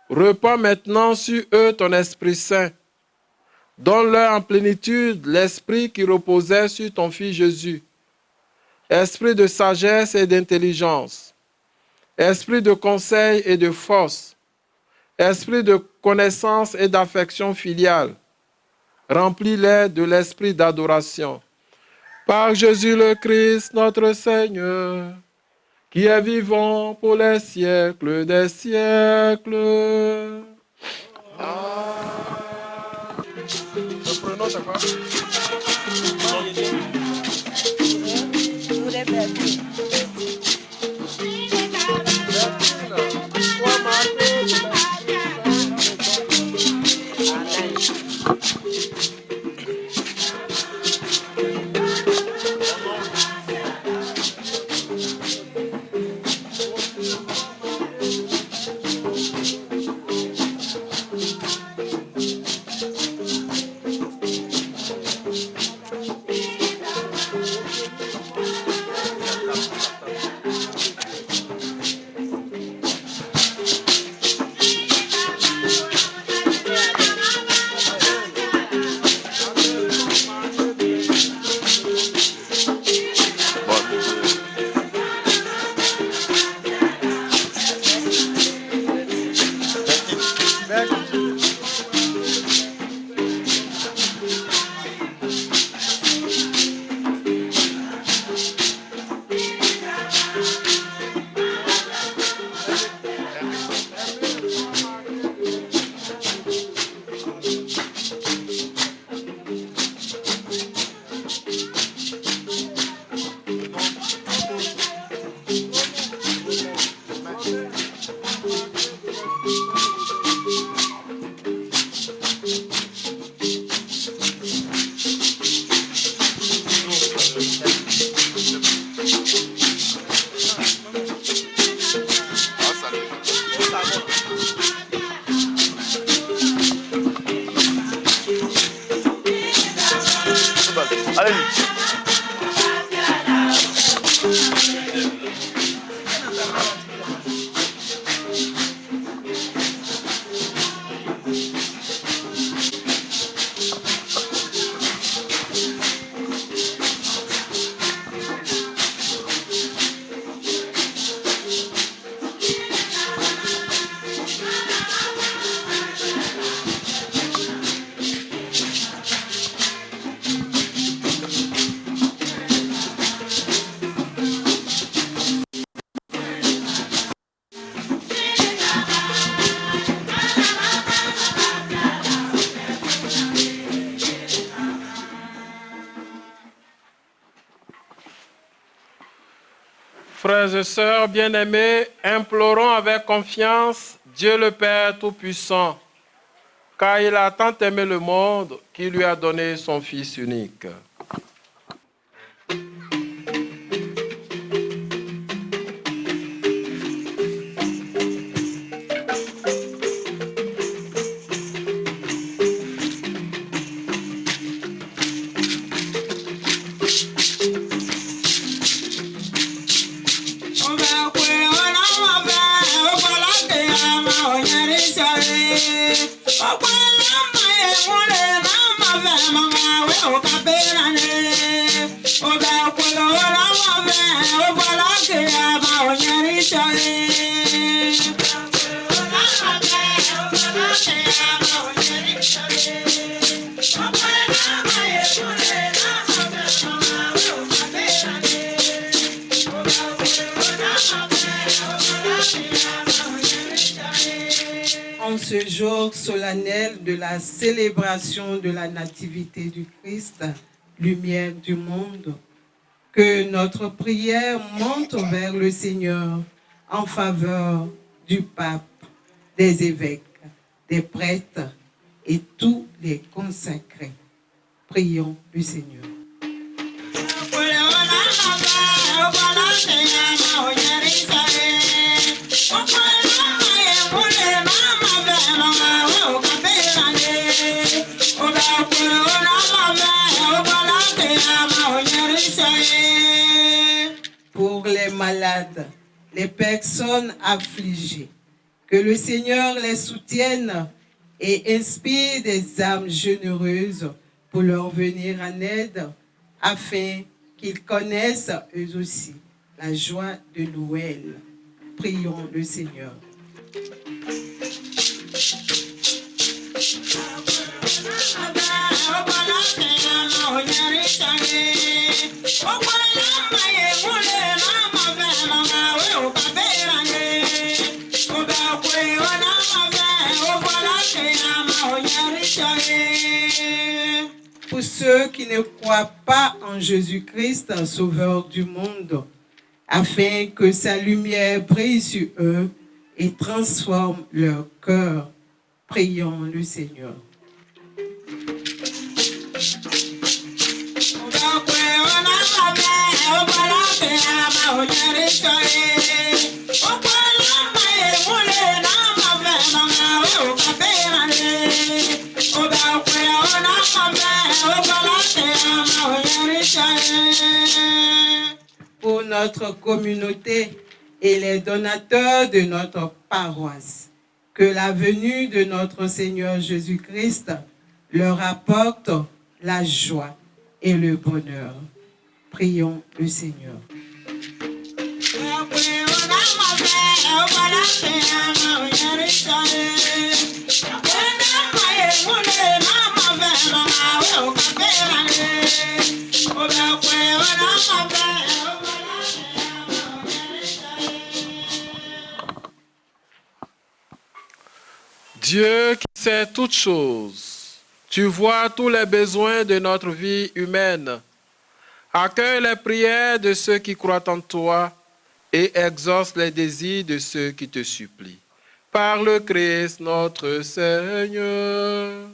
répands maintenant sur eux ton Esprit Saint. Donne-leur en plénitude l'esprit qui reposait sur ton Fils Jésus. Esprit de sagesse et d'intelligence. Esprit de conseil et de force. Esprit de connaissance et d'affection filiale. Remplis-les de l'esprit d'adoration. Par Jésus le Christ, notre Seigneur, qui est vivant pour les siècles des siècles. Le prénom, c'est quoi? Amen. Frères et sœurs bien-aimés, implorons avec confiance Dieu le Père Tout-Puissant, car il a tant aimé le monde qu'il lui a donné son Fils unique. En ce jour solennel de la célébration de la Nativité du Christ, lumière du monde, que notre prière monte vers le Seigneur en faveur du pape, des évêques, des prêtres et tous les consacrés. Prions le Seigneur. Pour les malades, les personnes affligées, que le Seigneur les soutienne et inspire des âmes généreuses pour leur venir en aide, afin qu'ils connaissent eux aussi la joie de Noël. Prions le Seigneur. Pour ceux qui ne croient pas en Jésus-Christ, Sauveur du monde, afin que sa lumière brille sur eux et transforme leur cœur, prions le Seigneur. Pour notre communauté et les donateurs de notre paroisse, que la venue de notre Seigneur Jésus-Christ leur apporte la joie et le bonheur. Prions le Seigneur. Dieu qui sait toutes choses, tu vois tous les besoins de notre vie humaine. Accueille les prières de ceux qui croient en toi et exauce les désirs de ceux qui te supplient. Par le Christ notre Seigneur.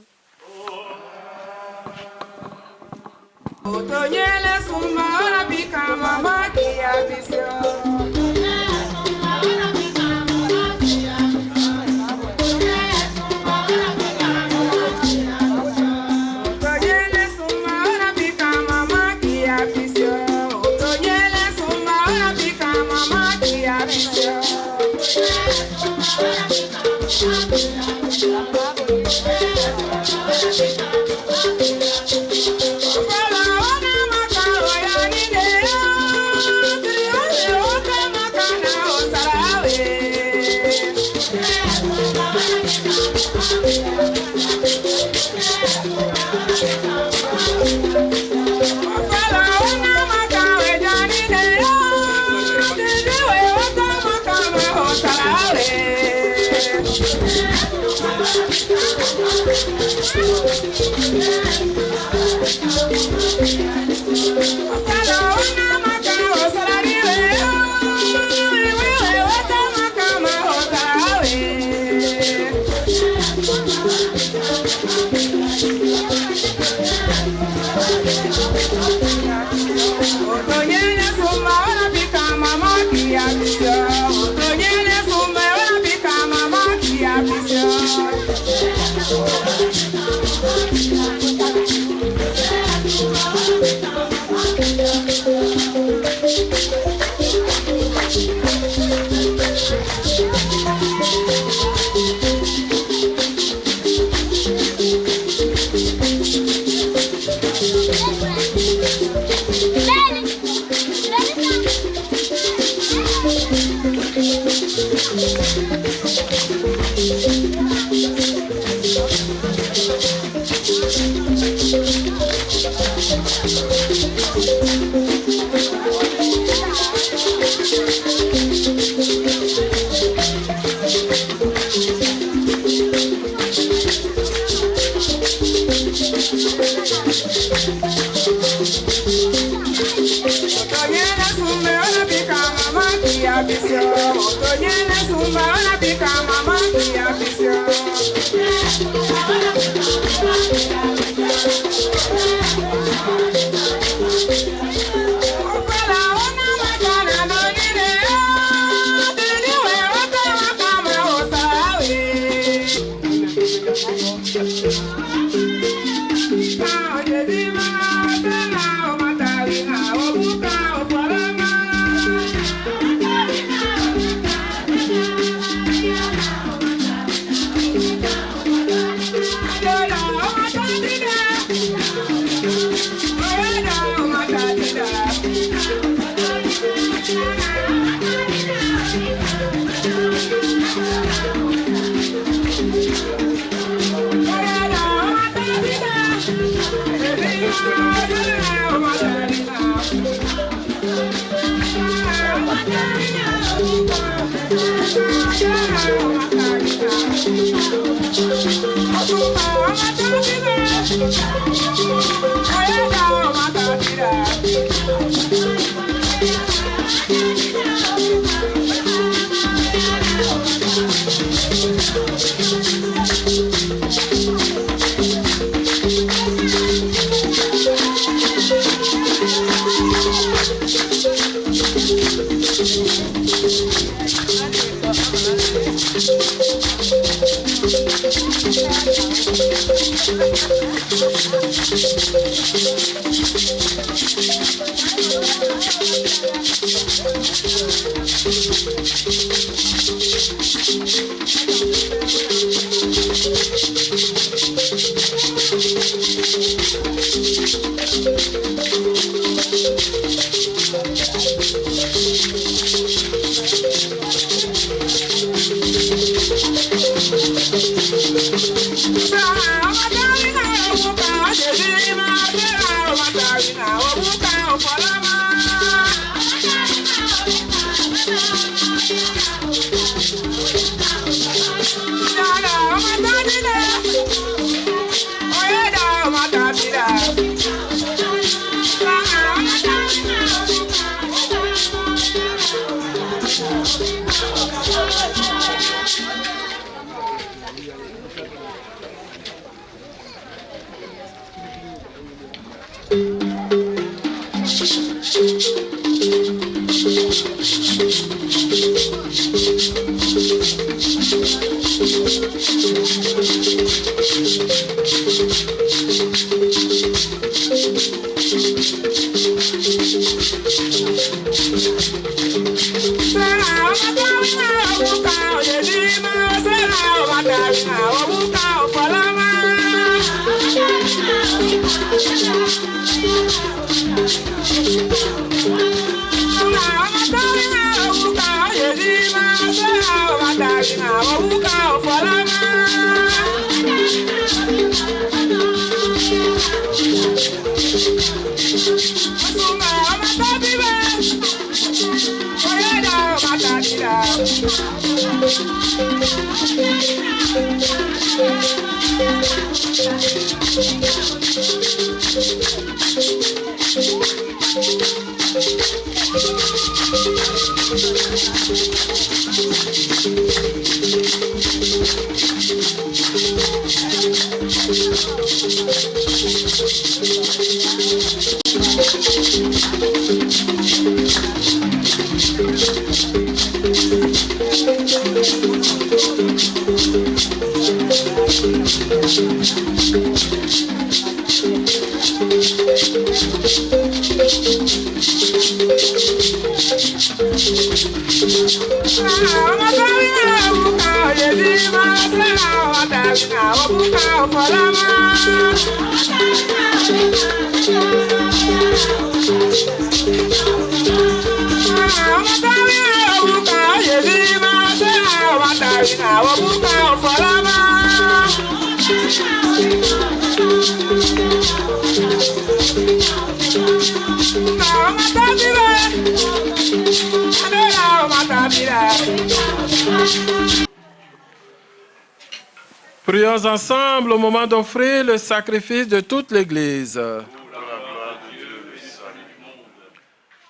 Prions ensemble au moment d'offrir le sacrifice de toute l'Église.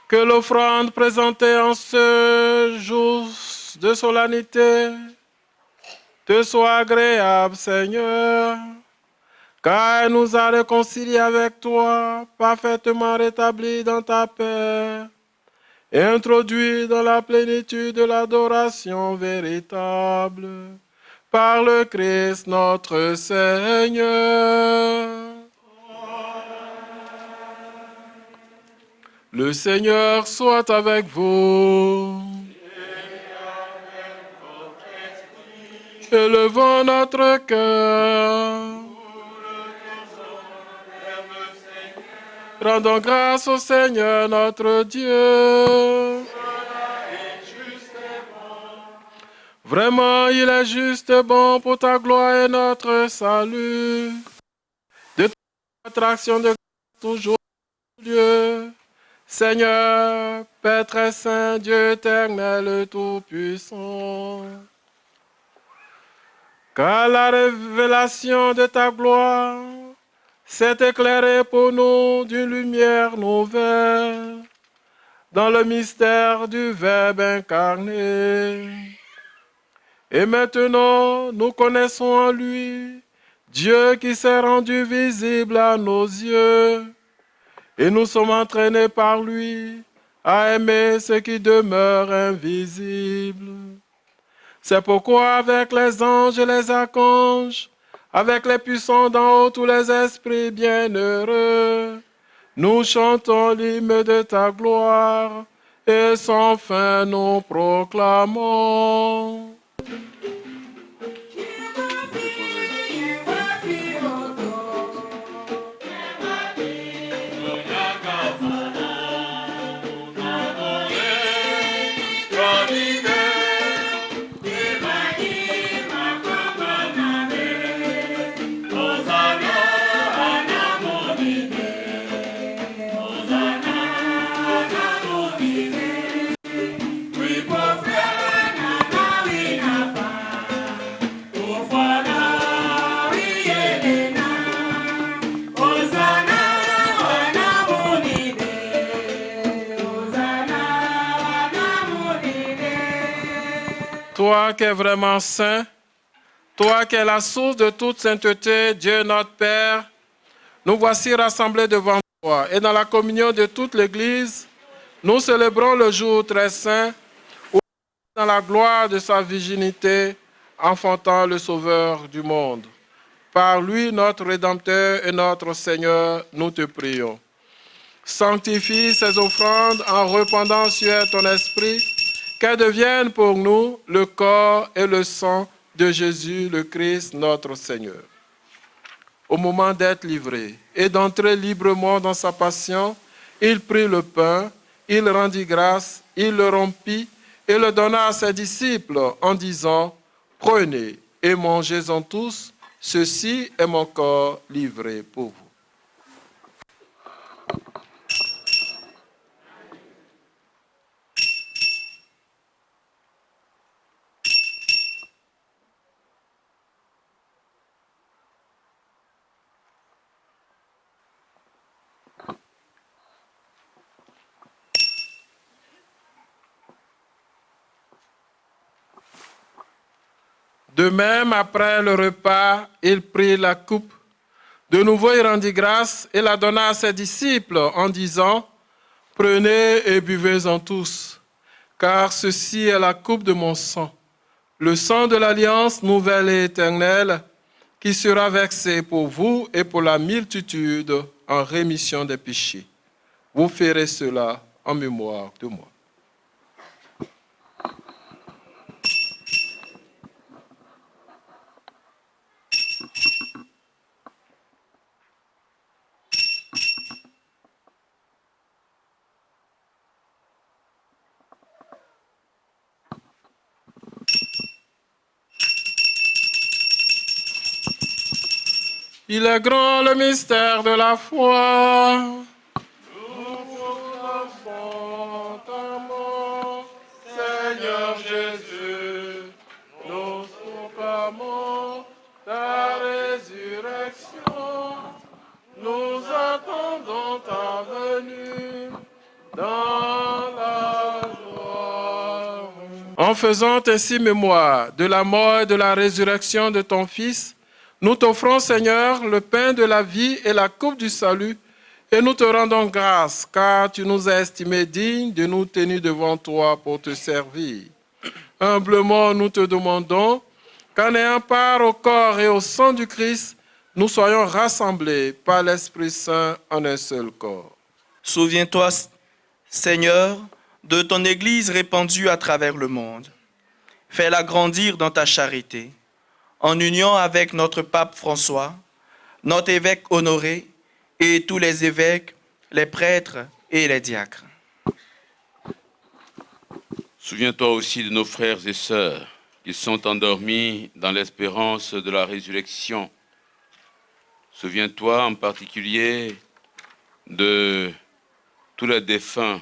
Que l'offrande présentée en ce jour de solennité te soit agréable, Seigneur, car elle nous a réconciliés avec toi, parfaitement rétablis dans ta paix, et introduits dans la plénitude de l'adoration véritable, par le Christ notre Seigneur. Le Seigneur soit avec vous. Élevons notre cœur. Rendons grâce au Seigneur notre Dieu. Vraiment, il est juste et bon pour ta gloire et notre salut. De notre action de grâce toujours Dieu. Seigneur, Père très saint, Dieu éternel, tout-puissant. Car la révélation de ta gloire s'est éclairée pour nous d'une lumière nouvelle dans le mystère du Verbe incarné. Et maintenant, nous connaissons en lui Dieu qui s'est rendu visible à nos yeux. Et nous sommes entraînés par lui à aimer ce qui demeure invisible. C'est pourquoi avec les anges et les archanges, avec les puissants d'en haut, tous les esprits bienheureux, nous chantons l'hymne de ta gloire et sans fin nous proclamons. toi qui es vraiment saint, toi qui es la source de toute sainteté, Dieu notre Père, nous voici rassemblés devant toi. Et dans la communion de toute l'Église, nous célébrons le jour très saint, où dans la gloire de sa virginité, enfantant le Sauveur du monde. Par lui, notre Rédempteur et notre Seigneur, nous te prions. Sanctifie ces offrandes en répandant sur ton esprit, qu'elles deviennent pour nous le corps et le sang de Jésus, le Christ, notre Seigneur. Au moment d'être livré et d'entrer librement dans sa passion, il prit le pain, il rendit grâce, il le rompit et le donna à ses disciples en disant, « Prenez et mangez-en tous, ceci est mon corps livré pour vous. » De même, après le repas, il prit la coupe. De nouveau, il rendit grâce et la donna à ses disciples en disant, « Prenez et buvez-en tous, car ceci est la coupe de mon sang, le sang de l'alliance nouvelle et éternelle, qui sera versé pour vous et pour la multitude en rémission des péchés. Vous ferez cela en mémoire de moi. » Il est grand le mystère de la foi. Nous proclamons ta mort, Seigneur Jésus. Nous proclamons ta résurrection. Nous attendons ta venue dans la joie. En faisant ainsi mémoire de la mort et de la résurrection de ton Fils, nous t'offrons, Seigneur, le pain de la vie et la coupe du salut, et nous te rendons grâce, car tu nous as estimés dignes de nous tenir devant toi pour te servir. Humblement, nous te demandons qu'en ayant part au corps et au sang du Christ, nous soyons rassemblés par l'Esprit Saint en un seul corps. Souviens-toi, Seigneur, de ton Église répandue à travers le monde. Fais-la grandir dans ta charité, en union avec notre pape François, notre évêque Honoré et tous les évêques, les prêtres et les diacres. Souviens-toi aussi de nos frères et sœurs qui sont endormis dans l'espérance de la résurrection. Souviens-toi en particulier de tous les défunts,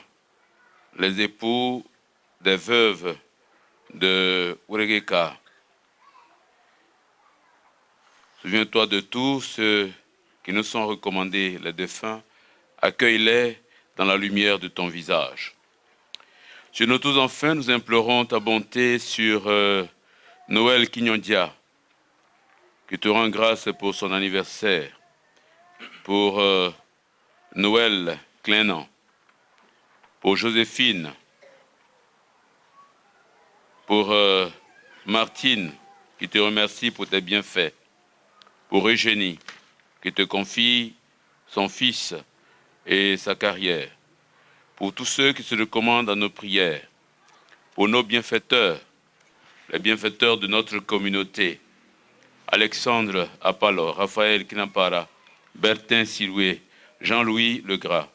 les époux des veuves de Uregeka. Souviens-toi de tous ceux qui nous sont recommandés, les défunts, accueille-les dans la lumière de ton visage. Sur nous tous, enfin, nous implorons ta bonté sur Noël Kinyondia, qui te rend grâce pour son anniversaire, pour Noël Clénan, pour Joséphine, pour Martine, qui te remercie pour tes bienfaits, pour Eugénie, qui te confie son fils et sa carrière, pour tous ceux qui se recommandent à nos prières, pour nos bienfaiteurs, les bienfaiteurs de notre communauté, Alexandre Apalo, Raphaël Kinampara, Bertin Siloué, Jean-Louis Legras,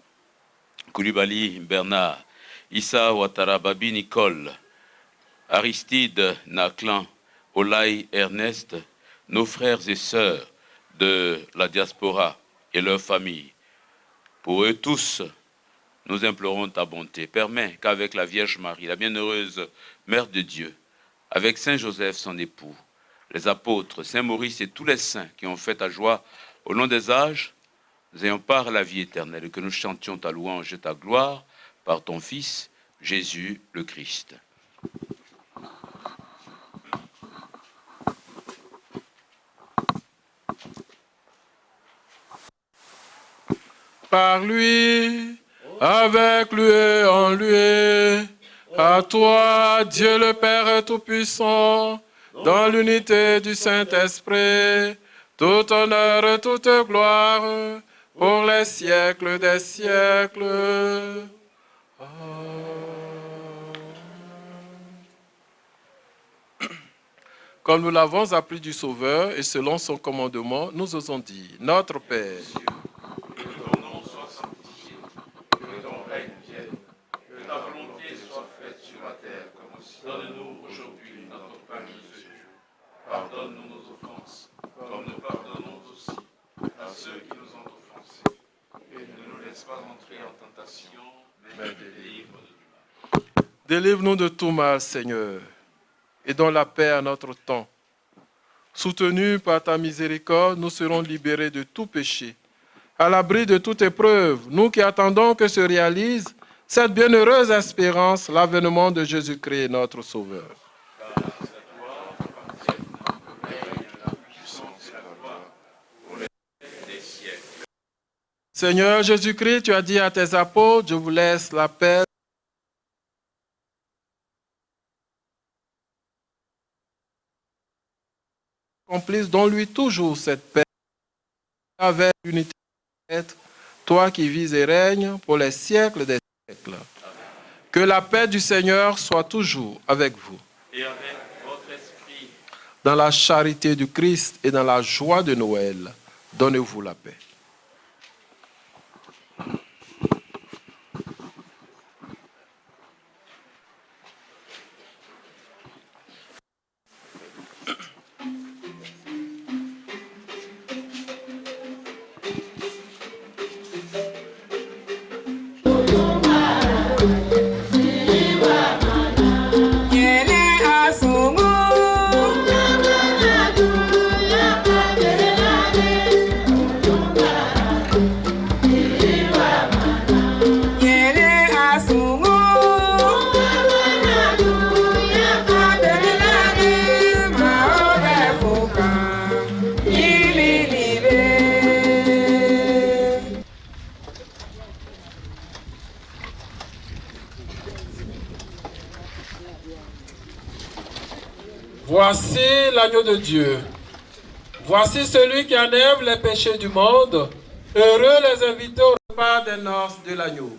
Koulibaly Bernard, Issa Ouattara, Babi Nicole, Aristide Naclan, Olaï Ernest, nos frères et sœurs de la diaspora et leurs familles. Pour eux tous, nous implorons ta bonté. Permets qu'avec la Vierge Marie, la bienheureuse Mère de Dieu, avec Saint Joseph, son époux, les apôtres, Saint Maurice et tous les saints qui ont fait ta joie au long des âges, nous ayons part à la vie éternelle et que nous chantions ta louange et ta gloire par ton Fils, Jésus le Christ. Par lui, avec lui et en lui, à toi, Dieu le Père Tout-Puissant, dans l'unité du Saint-Esprit, tout honneur et toute gloire, pour les siècles des siècles. Comme nous l'avons appris du Sauveur et selon son commandement, nous osons dire, Notre Père, que ton nom soit sanctifié, que ton règne vienne, que ta volonté soit faite sur la terre comme au ciel. Donne-nous aujourd'hui notre pain de ce jour. Pardonne-nous nos offenses, comme nous pardonnons aussi à ceux qui nous ont offensés. Et ne nous laisse pas entrer en tentation, mais délivre-nous du mal. Délivre-nous de tout mal, Seigneur, et donne la paix à notre temps. Soutenus par ta miséricorde, nous serons libérés de tout péché. À l'abri de toute épreuve, nous qui attendons que se réalise cette bienheureuse espérance, l'avènement de Jésus-Christ, notre Sauveur. Seigneur Jésus-Christ, tu as dit à tes apôtres, je vous laisse la paix. Complice, donne-lui toujours cette paix avec l'unité d'être, toi qui vis et règnes pour les siècles des siècles. Que la paix du Seigneur soit toujours avec vous. Et avec votre esprit. Dans la charité du Christ et dans la joie de Noël, donnez-vous la paix. Voici l'agneau de Dieu. Voici celui qui enlève les péchés du monde. Heureux les invités au repas des noces de l'agneau.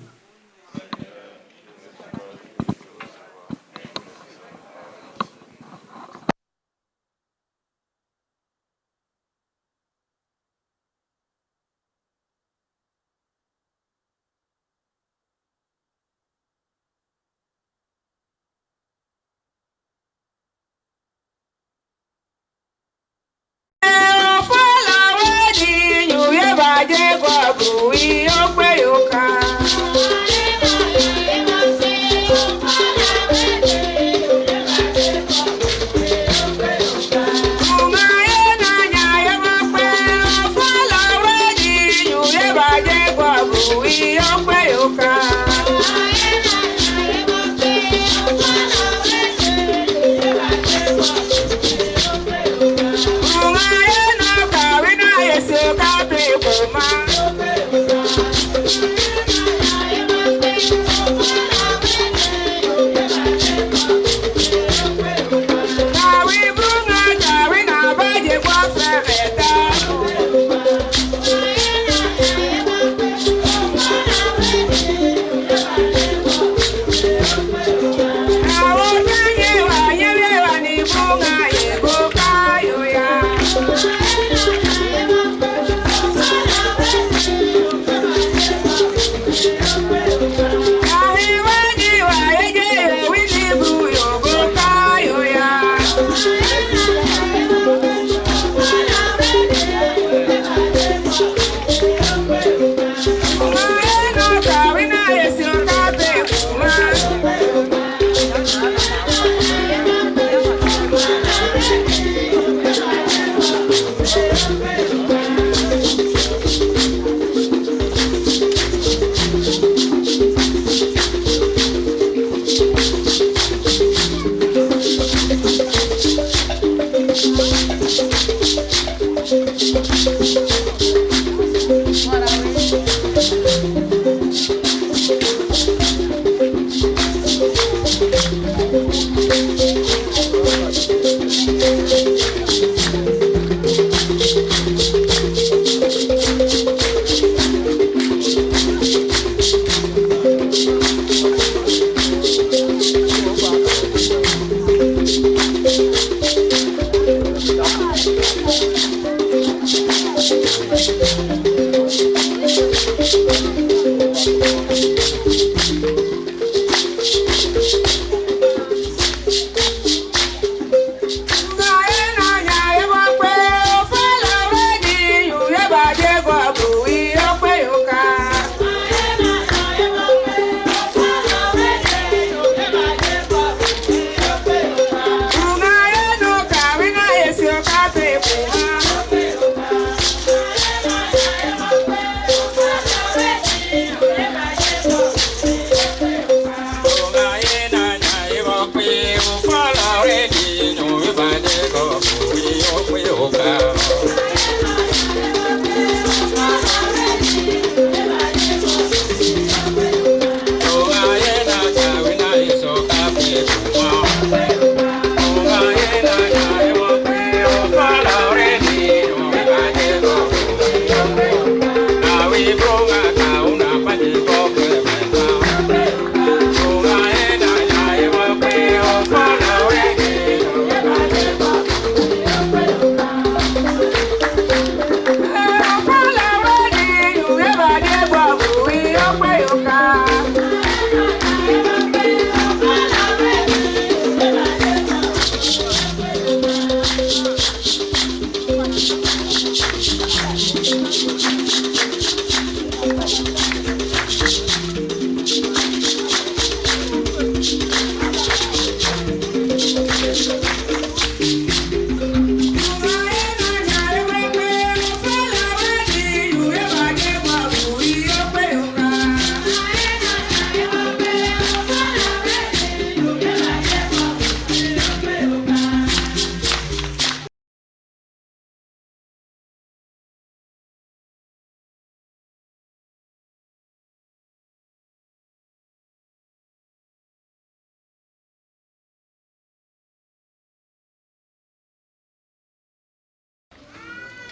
Thank you.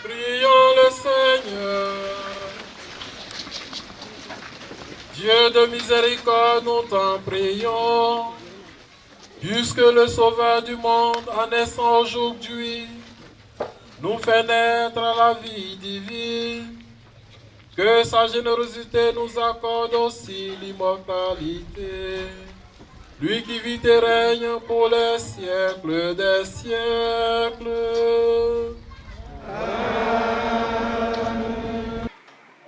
Prions le Seigneur. Dieu de miséricorde, nous t'en prions, puisque le Sauveur du monde, en naissant aujourd'hui, nous fait naître à la vie divine, que sa générosité nous accorde aussi l'immortalité. Lui qui vit et règne pour les siècles des siècles.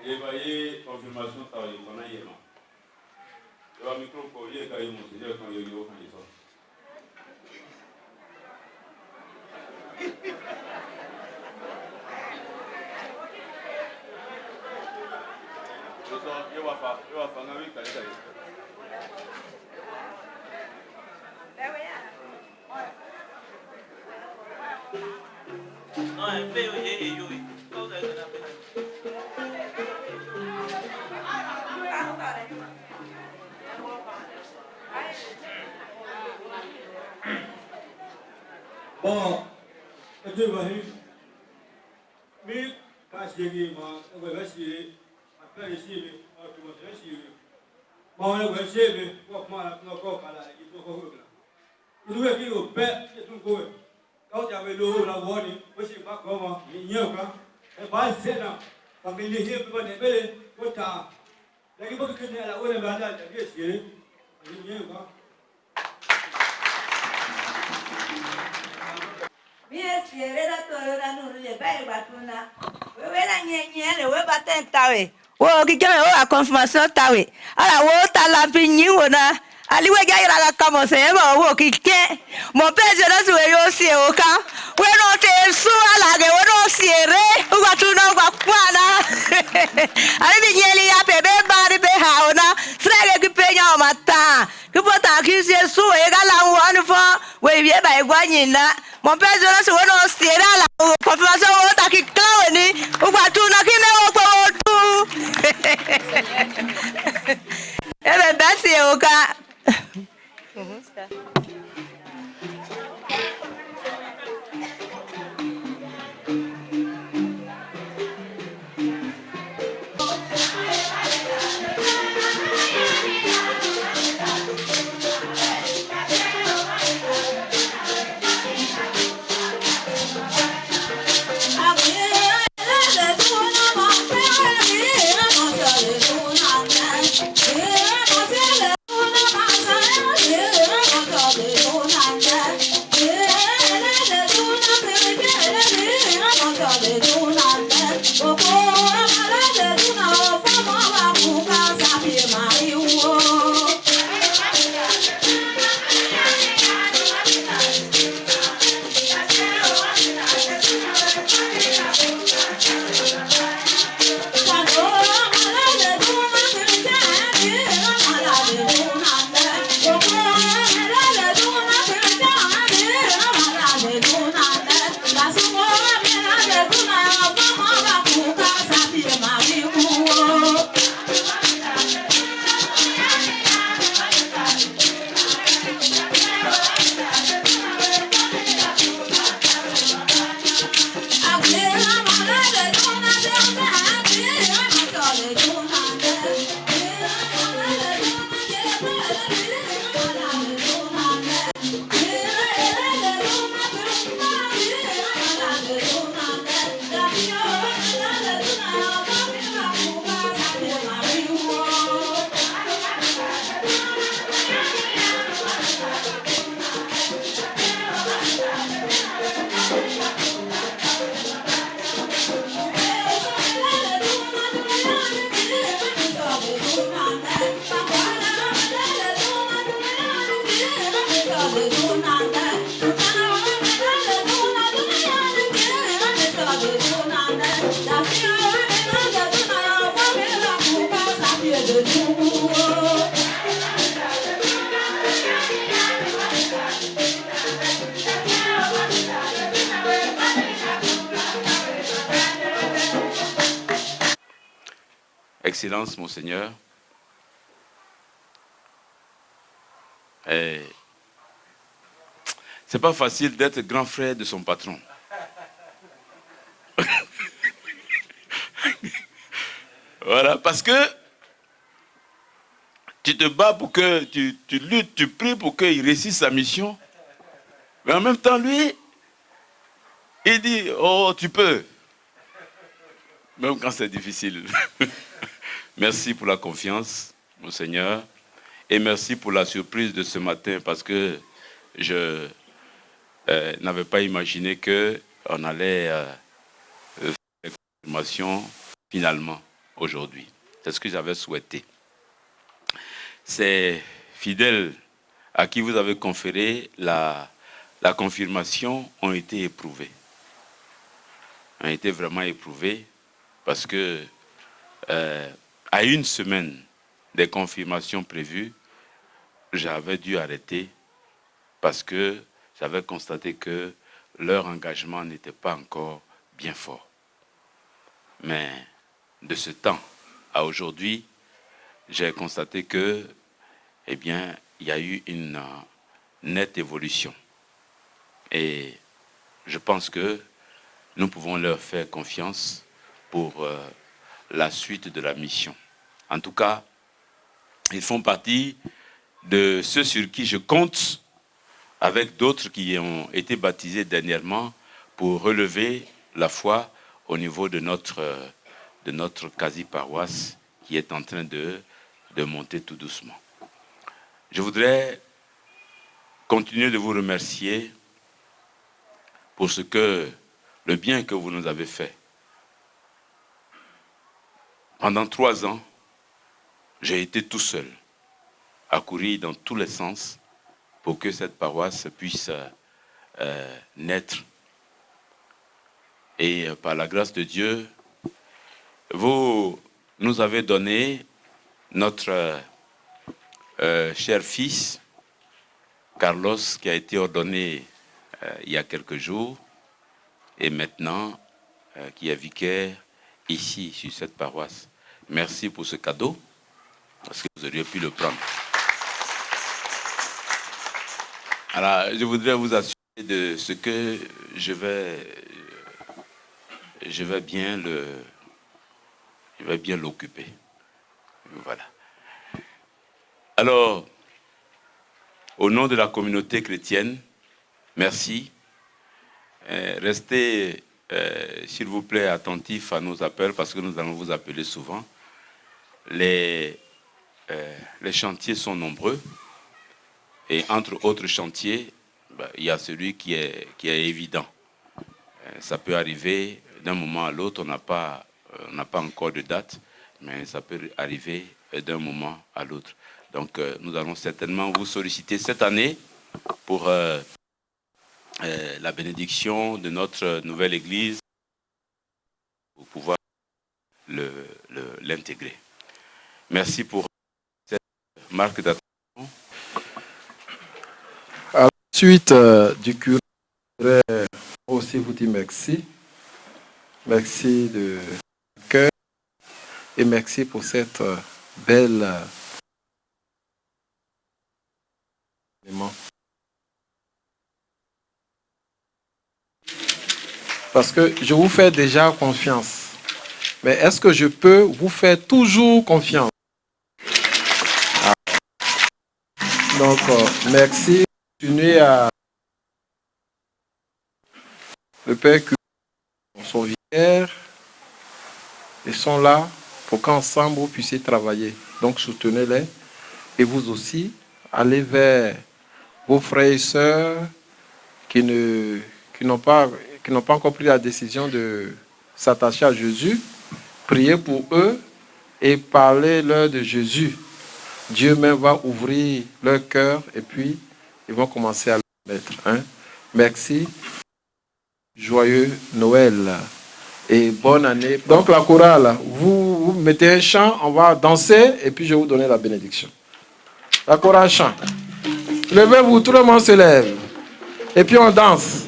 Évaluer confirmation par les connaissances. Le micro pour y aller, il y a quand il y a bon, je vais mais quand je dis moi, je vais essayer après essayer je vais essayer bon je vais essayer pour moi la encore là il faut que il doit dire au père c'est tout quoi quand tu avais l'eau la voix ni je sais pas comment il y a quoi et pas c'est là parce qu'il est hier pour ne pas ta la qui peut que ne la on va là je vais essayer il y a quoi wo kikeme wo a confirmation tawe ala wo talampi nyiwo na aliwe ga ira ka kamo se ba wo kike mo peje na suwe yo sie oka we no te su ala ge we no siere ugwa tu na ugwa kwana ali bi nyeli ya pe be ba ri be ha ona frege ki penya o mata ki pota ki sie su e ga la wo ni fo we bi e ba egwa nyina mo peje na suwe no siere ala confirmation wo ta ki klawe ni ugwa tu na ki me wo po tu ebe basi oka I'm Excellence, Monseigneur, c'est pas facile d'être grand frère de son patron. Voilà, parce que tu te bats pour que, tu luttes, tu pries pour qu'il réussisse sa mission. Mais en même temps, lui, il dit, oh, tu peux. Même quand c'est difficile. Merci pour la confiance, Monseigneur. Et merci pour la surprise de ce matin, parce que je n'avais pas imaginé qu'on allait faire la confirmation finalement aujourd'hui. C'est ce que j'avais souhaité. Ces fidèles à qui vous avez conféré la confirmation ont été éprouvés. Ont été vraiment éprouvés parce que à une semaine des confirmations prévues, j'avais dû arrêter parce que j'avais constaté que leur engagement n'était pas encore bien fort. Mais de ce temps à aujourd'hui, j'ai constaté que, eh bien, il y a eu une nette évolution. Et je pense que nous pouvons leur faire confiance pour la suite de la mission. En tout cas, ils font partie de ceux sur qui je compte, avec d'autres qui ont été baptisés dernièrement, pour relever la foi au niveau de notre quasi-paroisse qui est en train de monter tout doucement. Je voudrais continuer de vous remercier pour le bien que vous nous avez fait. Pendant 3 ans, j'ai été tout seul à courir dans tous les sens pour que cette paroisse puisse naître. Et par la grâce de Dieu, vous nous avez donné notre cher fils, Carlos, qui a été ordonné il y a quelques jours, et maintenant qui est vicaire ici, sur cette paroisse. Merci pour ce cadeau, parce que vous auriez pu le prendre. Alors, je voudrais vous assurer de ce que je vais bien l'occuper. Voilà. Alors, au nom de la communauté chrétienne, merci. Restez, s'il vous plaît, attentifs à nos appels, parce que nous allons vous appeler souvent. Les chantiers sont nombreux. Et entre autres chantiers, il y a celui qui est évident. Ça peut arriver d'un moment à l'autre, on n'a pas encore de date, mais ça peut arriver d'un moment à l'autre. Donc nous allons certainement vous solliciter cette année pour la bénédiction de notre nouvelle église, pour pouvoir l'intégrer. Merci pour cette marque d'attention. À la suite du curé, je voudrais aussi vous dire merci. Merci de cœur et merci pour cette belle parce que je vous fais déjà confiance. Mais est-ce que je peux vous faire toujours confiance? Donc, merci. Continuez à le Père curé, son vicaire, ils sont là pour qu'ensemble vous puissiez travailler. Donc, soutenez-les. Et vous aussi, allez vers vos frères et sœurs qui n'ont pas encore pris la décision de s'attacher à Jésus. Priez pour eux et parlez-leur de Jésus. Dieu même va ouvrir leur cœur et puis ils vont commencer à le connaître. Merci. Joyeux Noël et bonne année. Donc la chorale, vous mettez un chant, on va danser et puis je vais vous donner la bénédiction. La chorale chante. Levez-vous, tout le monde se lève. Et puis on danse.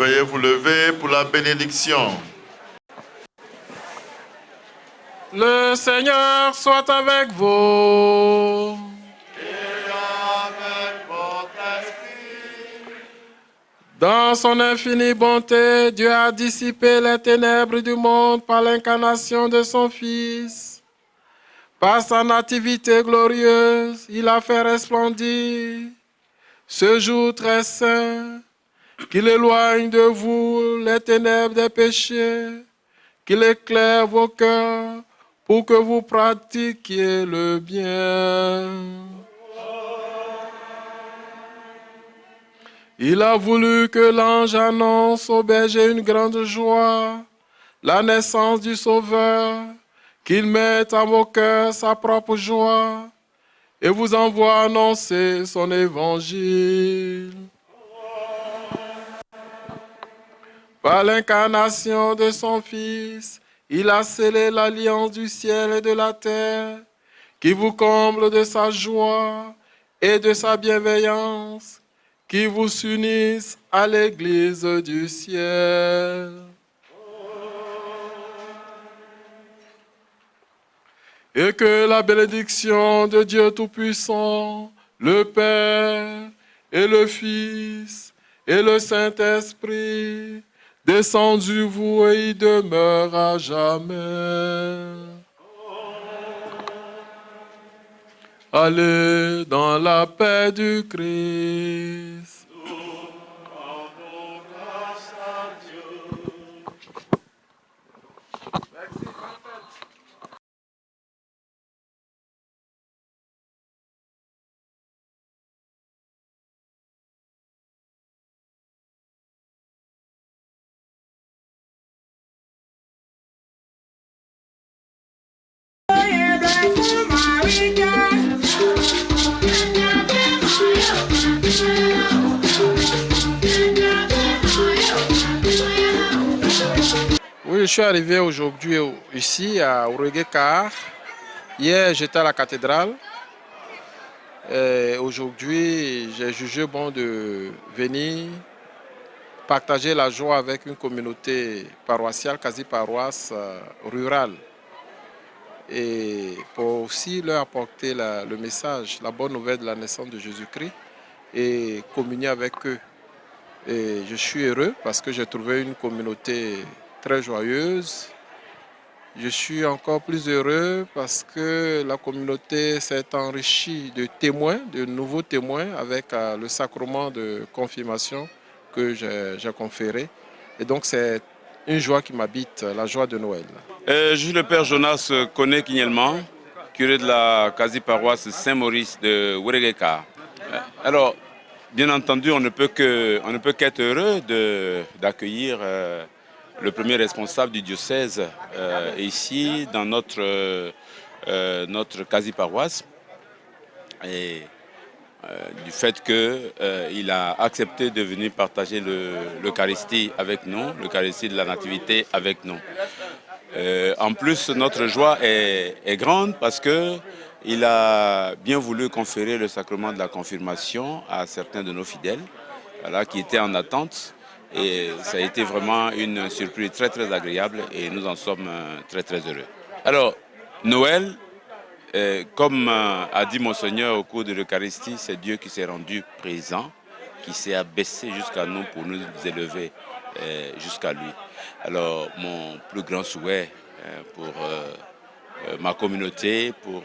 Veuillez vous lever pour la bénédiction. Le Seigneur soit avec vous. Dans son infinie bonté, Dieu a dissipé les ténèbres du monde par l'incarnation de son Fils. Par sa nativité glorieuse, il a fait resplendir ce jour très saint, qu'il éloigne de vous les ténèbres des péchés, qu'il éclaire vos cœurs pour que vous pratiquiez le bien. Il a voulu que l'ange annonce au berger une grande joie, la naissance du Sauveur, qu'il mette à vos cœurs sa propre joie et vous envoie annoncer son évangile. Par l'incarnation de son Fils, il a scellé l'alliance du ciel et de la terre, qui vous comble de sa joie et de sa bienveillance, qui vous unissent à l'Église du ciel. Et que la bénédiction de Dieu Tout-Puissant, le Père et le Fils et le Saint-Esprit, descendent sur vous et y demeurent à jamais. Allez dans la paix du Christ. Oui, je suis arrivé aujourd'hui ici à Ourégué-Car. Hier, j'étais à la cathédrale. Aujourd'hui, j'ai jugé bon de venir partager la joie avec une communauté paroissiale, quasi-paroisse rurale. Et pour aussi leur apporter le message, la bonne nouvelle de la naissance de Jésus-Christ et communier avec eux. Et je suis heureux parce que j'ai trouvé une communauté très joyeuse. Je suis encore plus heureux parce que la communauté s'est enrichie de témoins, de nouveaux témoins avec le sacrement de confirmation que j'ai conféré. Et donc c'est une joie qui m'habite, la joie de Noël. Je suis le père Jonas Koné Kinyelman, curé de la quasi-paroisse Saint-Maurice de Ourégué-Car. Alors, bien entendu, on ne peut qu'être heureux d'accueillir le premier responsable du diocèse ici, dans notre quasi-paroisse. Et du fait qu'il a accepté de venir partager l'Eucharistie avec nous, l'Eucharistie de la Nativité avec nous. En plus, notre joie est grande parce qu'il a bien voulu conférer le sacrement de la confirmation à certains de nos fidèles, voilà, qui étaient en attente. Et ça a été vraiment une surprise très très agréable et nous en sommes très très heureux. Alors, Noël, comme a dit Monseigneur au cours de l'Eucharistie, c'est Dieu qui s'est rendu présent, qui s'est abaissé jusqu'à nous pour nous élever jusqu'à lui. Alors, mon plus grand souhait pour ma communauté, pour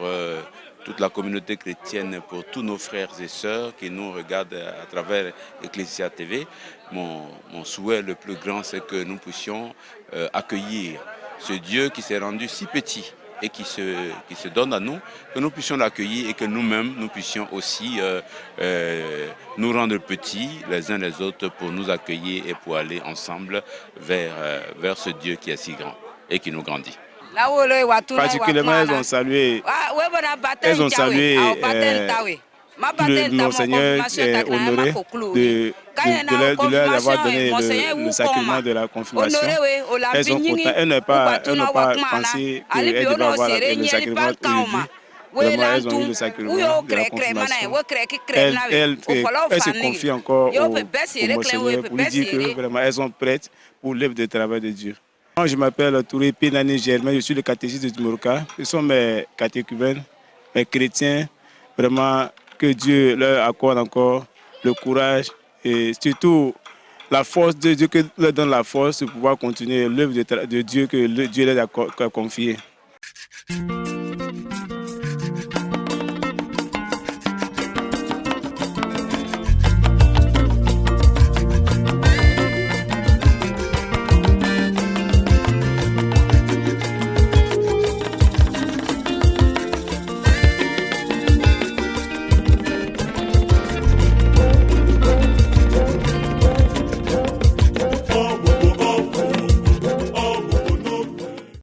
toute la communauté chrétienne, pour tous nos frères et sœurs qui nous regardent à travers Ecclesia TV, mon souhait le plus grand, c'est que nous puissions accueillir ce Dieu qui s'est rendu si petit et qui se donne à nous, que nous puissions l'accueillir et que nous-mêmes, nous puissions aussi nous rendre petits les uns les autres pour nous accueillir et pour aller ensemble vers ce Dieu qui est si grand et qui nous grandit. Particulièrement, elles ont salué le Monseigneur honoré de leur avoir donné le sacrement de la confirmation. Elles n'ont pas pensé qu'elles devaient avoir le sacrement aujourd'hui. Vraiment, elles ont eu le sacrement de la confirmation. Elle se confie encore aux monseigneurs pour lui dire que vraiment elles sont prêtes pour l'œuvre de travail de Dieu. Moi, je m'appelle Touré Pénani Germain, je suis le catéchiste de Moroka. Ce sont mes catéchuménes, mes chrétiens. Vraiment, que Dieu leur accorde encore le courage et surtout la force de Dieu, que leur donne la force de pouvoir continuer l'œuvre de Dieu que Dieu leur a confiée.